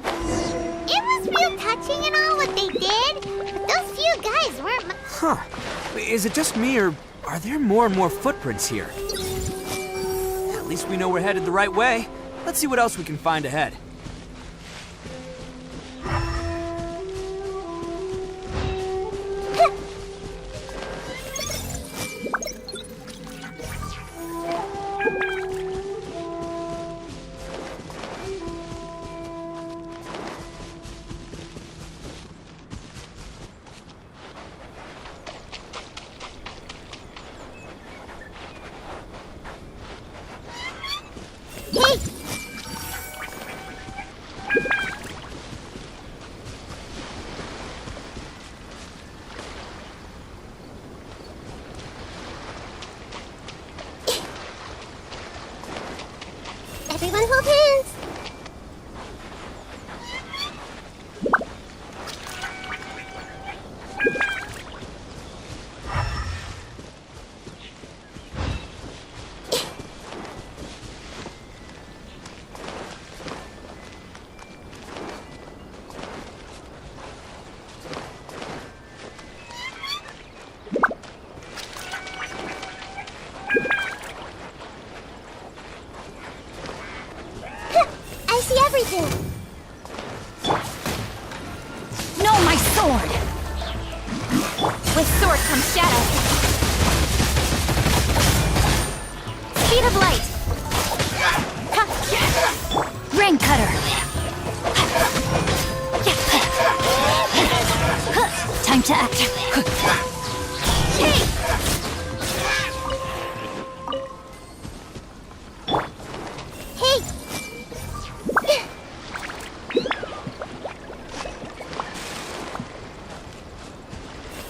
It was real touching and all what they did. But those few guys weren't. Huh. Is it just me, or are there more and more footprints here? At least we know we're headed the right way. Let's see what else we can find ahead. Everyone hold hands. I see everything. No, my sword! With sword comes shadow. Speed of light. Ring cutter. Time to act. Hey!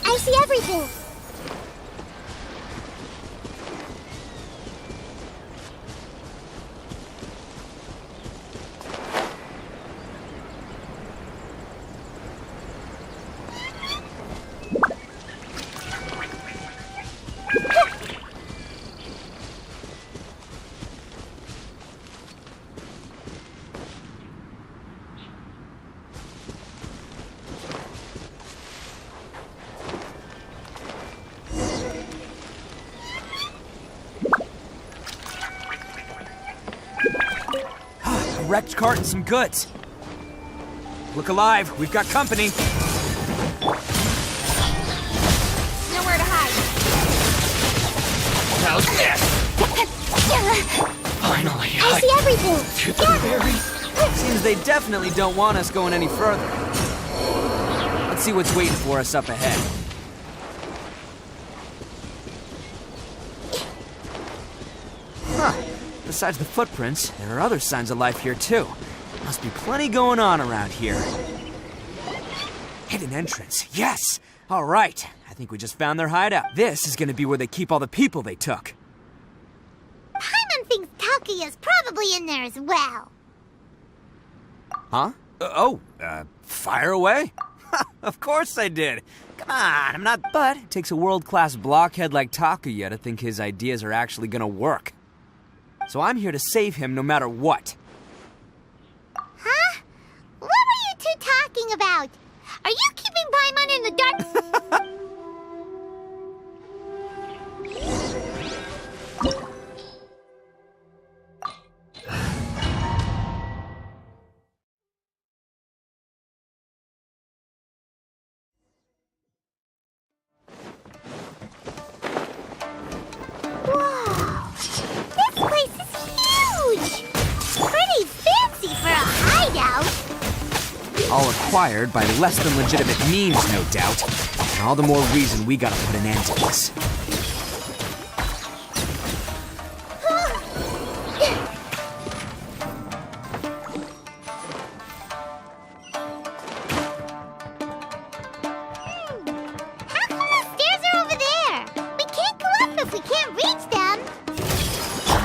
I see everything. A wrecked cart and some goods. Look alive, we've got company. Nowhere to hide. How's this? Finally, I see everything. to the very... Seems they definitely don't want us going any further. Let's see what's waiting for us up ahead. Huh. Besides the footprints, there are other signs of life here too. Must be plenty going on around here. Hidden entrance, yes! All right, I think we just found their hideout. This is gonna be where they keep all the people they took. Paimon thinks Takuya's probably in there as well. Huh? Fire away? Of course I did. Come on, I'm not... But it takes a world-class blockhead like Takuya to think his ideas are actually gonna work. So I'm here to save him no matter what. Huh? What were you two talking about? Are you keeping Paimon in the dark? all acquired by less than legitimate means, no doubt. And all the more reason we gotta put an end to this.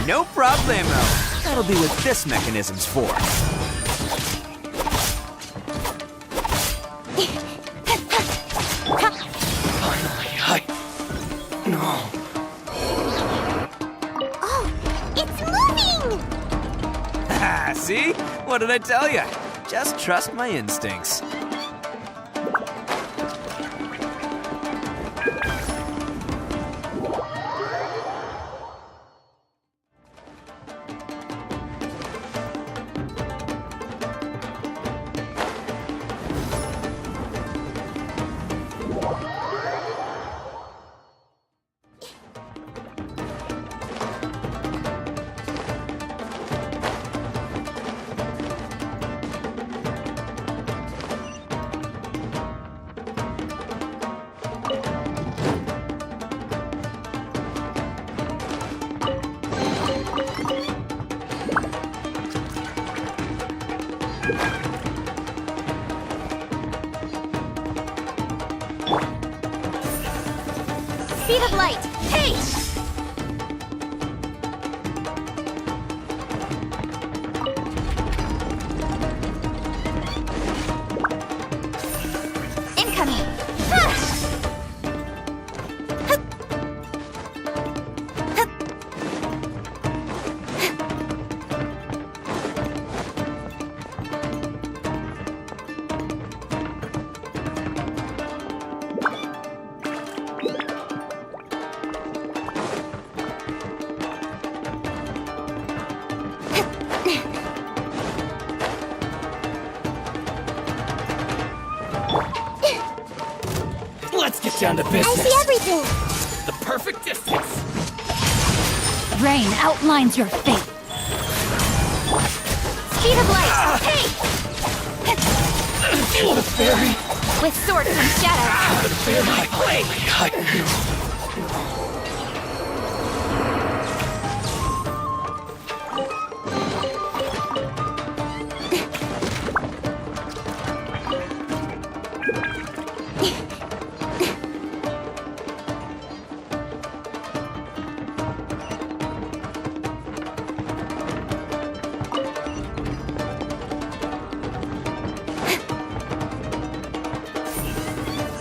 No problemo. That'll be what this mechanism's for. Finally, No. Oh, it's moving! See? What did I tell you? Just trust my instincts. Speed of light! Hey! Incoming! Let's get down to business. I see everything! The perfect distance. Rain outlines your fate. Speed of light! Hey! What a fairy. With swords and shadows. Prepare my blade.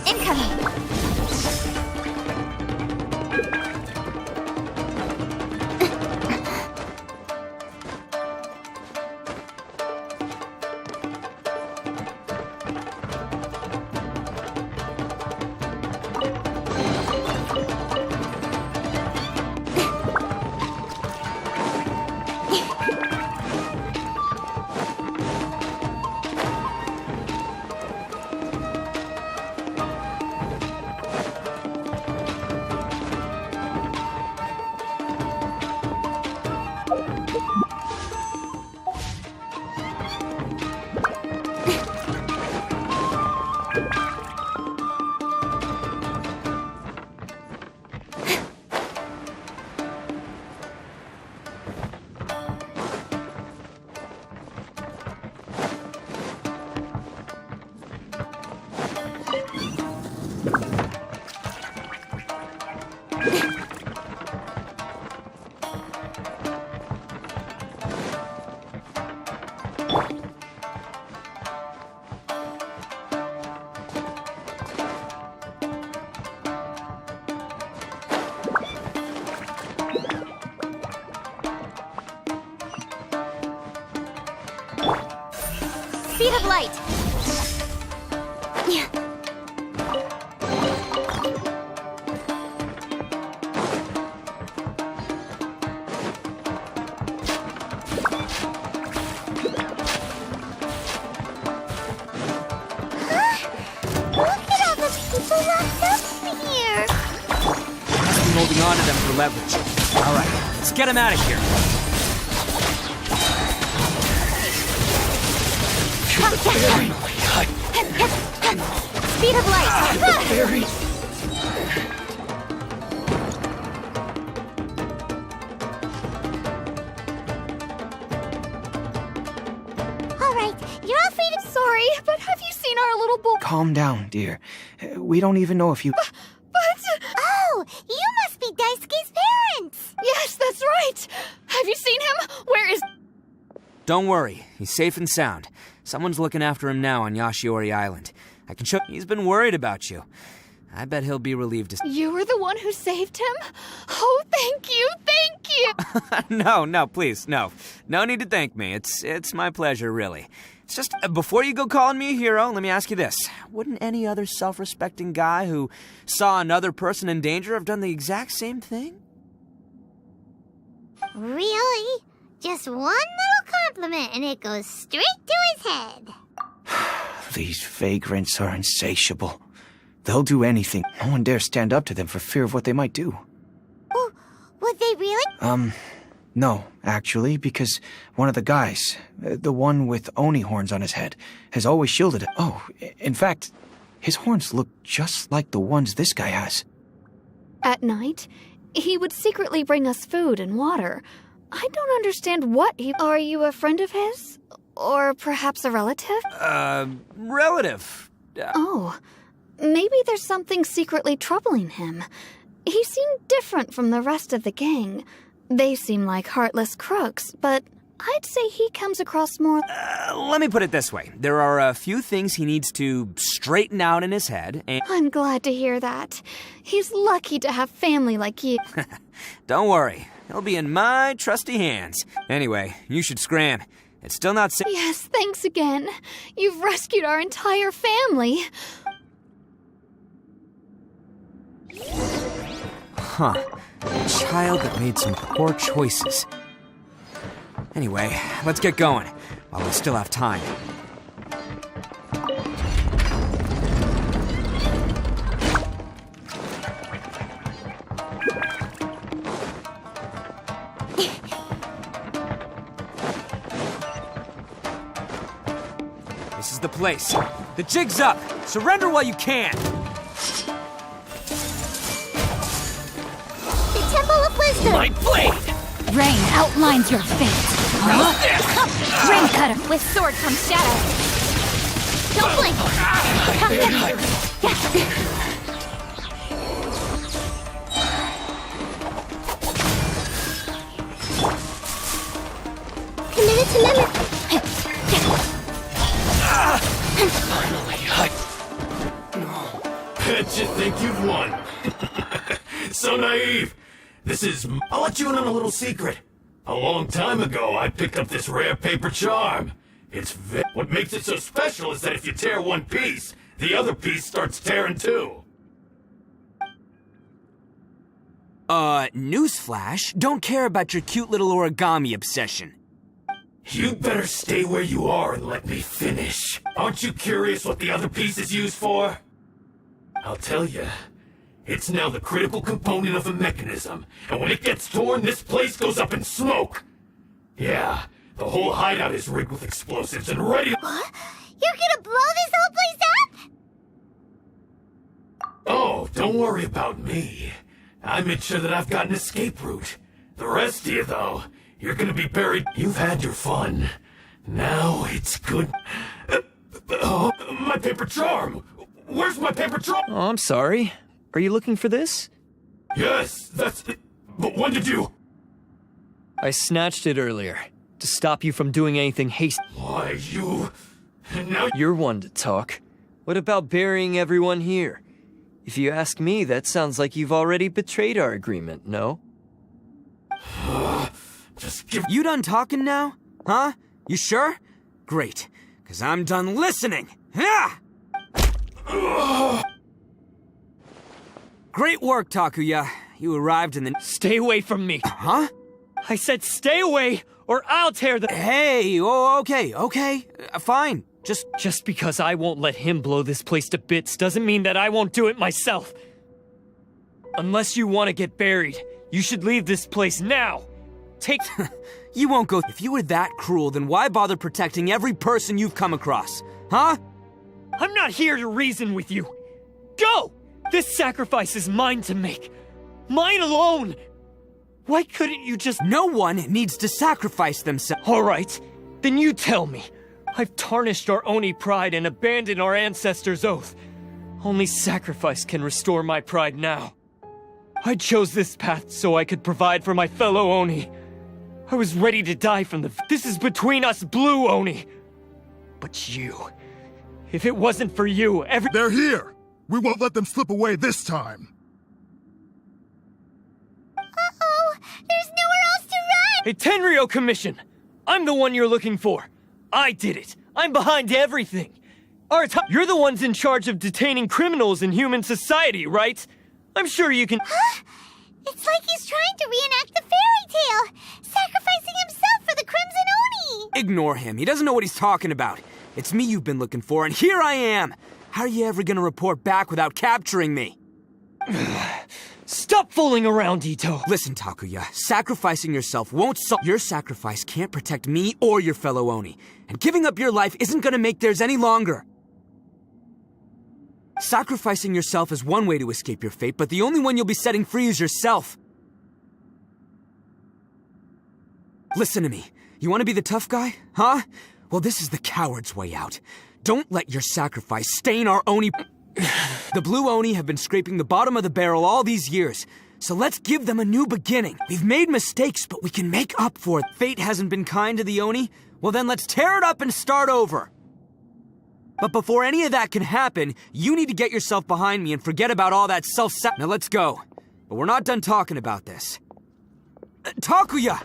Incoming! Speed of light! Holding on to them for leverage. All right, let's get him out of here. Finally, Speed of light! Barry! Alright, you're all free to... Sorry, but have you seen our little boy? Calm down, dear. We don't even know if you... But... Oh, you must be Daisuke's parents! Yes, that's right! Have you seen him? Where is... Don't worry, he's safe and sound. Someone's looking after him now on Yashiori Island. I can show... He's been worried about you. I bet he'll be relieved to... You were the one who saved him? Oh, thank you, thank you! No, please, no. No need to thank me. It's my pleasure, really. It's just, before you go calling me a hero, let me ask you this. Wouldn't any other self-respecting guy who saw another person in danger have done the exact same thing? Really? Just one little compliment and it goes straight to his head. These vagrants are insatiable. They'll do anything. No one dares stand up to them for fear of what they might do. Oh, would they really? No, actually, because one of the guys, the one with Oni horns on his head, has always shielded it. Oh, in fact, his horns look just like the ones this guy has. At night, he would secretly bring us food and water. I don't understand what he... Are you a friend of his? Or perhaps a relative? Relative. Oh, maybe there's something secretly troubling him. He seemed different from the rest of the gang. They seem like heartless crooks, but I'd say he comes across more... Let me put it this way. There are a few things he needs to straighten out in his head, and... I'm glad to hear that. He's lucky to have family like you. Don't worry. He'll be in my trusty hands. Anyway, you should scram. It's still not safe. Yes, thanks again. You've rescued our entire family. Huh. A child that made some poor choices. Anyway, let's get going, while we still have time. This is the place. The jig's up! Surrender while you can! Temple of Wisdom! My blade! Rain outlines your fate. Rain cutter! With sword comes shadow. Don't blink! Committed to memory. Finally, Bet you think you've won. So naive. I'll let you in on a little secret. A long time ago, I picked up this rare paper charm. What makes it so special is that if you tear one piece, the other piece starts tearing too. Newsflash, don't care about your cute little origami obsession. You'd better stay where you are and let me finish. Aren't you curious what the other piece is used for? I'll tell you. It's now the critical component of a mechanism, and when it gets torn, this place goes up in smoke. Yeah, the whole hideout is rigged with explosives and ready. What? You're gonna blow this whole place up? Oh, don't worry about me. I made sure that I've got an escape route. The rest of you, though, you're gonna be buried. You've had your fun. Now it's good. My paper charm! Where's my paper charm? Oh, I'm sorry. Are you looking for this? Yes, that's it. But when did you? I snatched it earlier, to stop you from doing anything hasty. Why, you... Now... You're one to talk. What about burying everyone here? If you ask me, that sounds like you've already betrayed our agreement, no? Just give... You done talking now? Huh? You sure? Great, because I'm done listening. Yeah! Great work, Takuya. You arrived in the... Stay away from me! Huh? I said stay away, or I'll tear the... Hey, okay. Fine. Just because I won't let him blow this place to bits doesn't mean that I won't do it myself. Unless you want to get buried, you should leave this place now. You won't go... If you were that cruel, then why bother protecting every person you've come across? Huh? I'm not here to reason with you. Go! This sacrifice is mine to make. Mine alone! Why couldn't you just— No one needs to sacrifice themselves. Alright, then you tell me. I've tarnished our Oni pride and abandoned our ancestors' oath. Only sacrifice can restore my pride now. I chose this path so I could provide for my fellow Oni. I was ready to die from the— This is between us blue Oni. But you— If it wasn't for you, They're here! We won't let them slip away this time! Uh-oh! There's nowhere else to run! Hey, Tenryo Commission! I'm the one you're looking for. I did it. I'm behind everything. You're the ones in charge of detaining criminals in human society, right? I'm sure you can— Huh? It's like he's trying to reenact the fairy tale, sacrificing himself for the Crimson Oni! Ignore him. He doesn't know what he's talking about. It's me you've been looking for, and here I am! How are you ever gonna report back without capturing me? Stop fooling around, Ito! Listen, Takuya, sacrificing yourself won't solve— Your sacrifice can't protect me or your fellow Oni, and giving up your life isn't gonna make theirs any longer. Sacrificing yourself is one way to escape your fate, but the only one you'll be setting free is yourself. Listen to me. You want to be the tough guy? Huh? Well, this is the coward's way out. Don't let your sacrifice stain our Oni— The blue Oni have been scraping the bottom of the barrel all these years, so let's give them a new beginning. We've made mistakes, but we can make up for it. Fate hasn't been kind to the Oni? Well then let's tear it up and start over. But before any of that can happen, you need to get yourself behind me and forget about all that self-sacrifice. Now let's go. But we're not done talking about this. Takuya!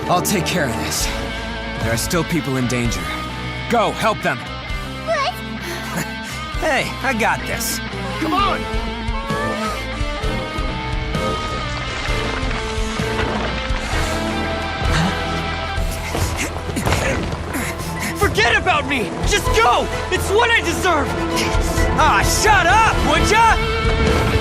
I'll take care of this. There are still people in danger. Go, help them. What? Hey, I got this. Come on! Forget about me! Just go! It's what I deserve! Ah, shut up, would ya?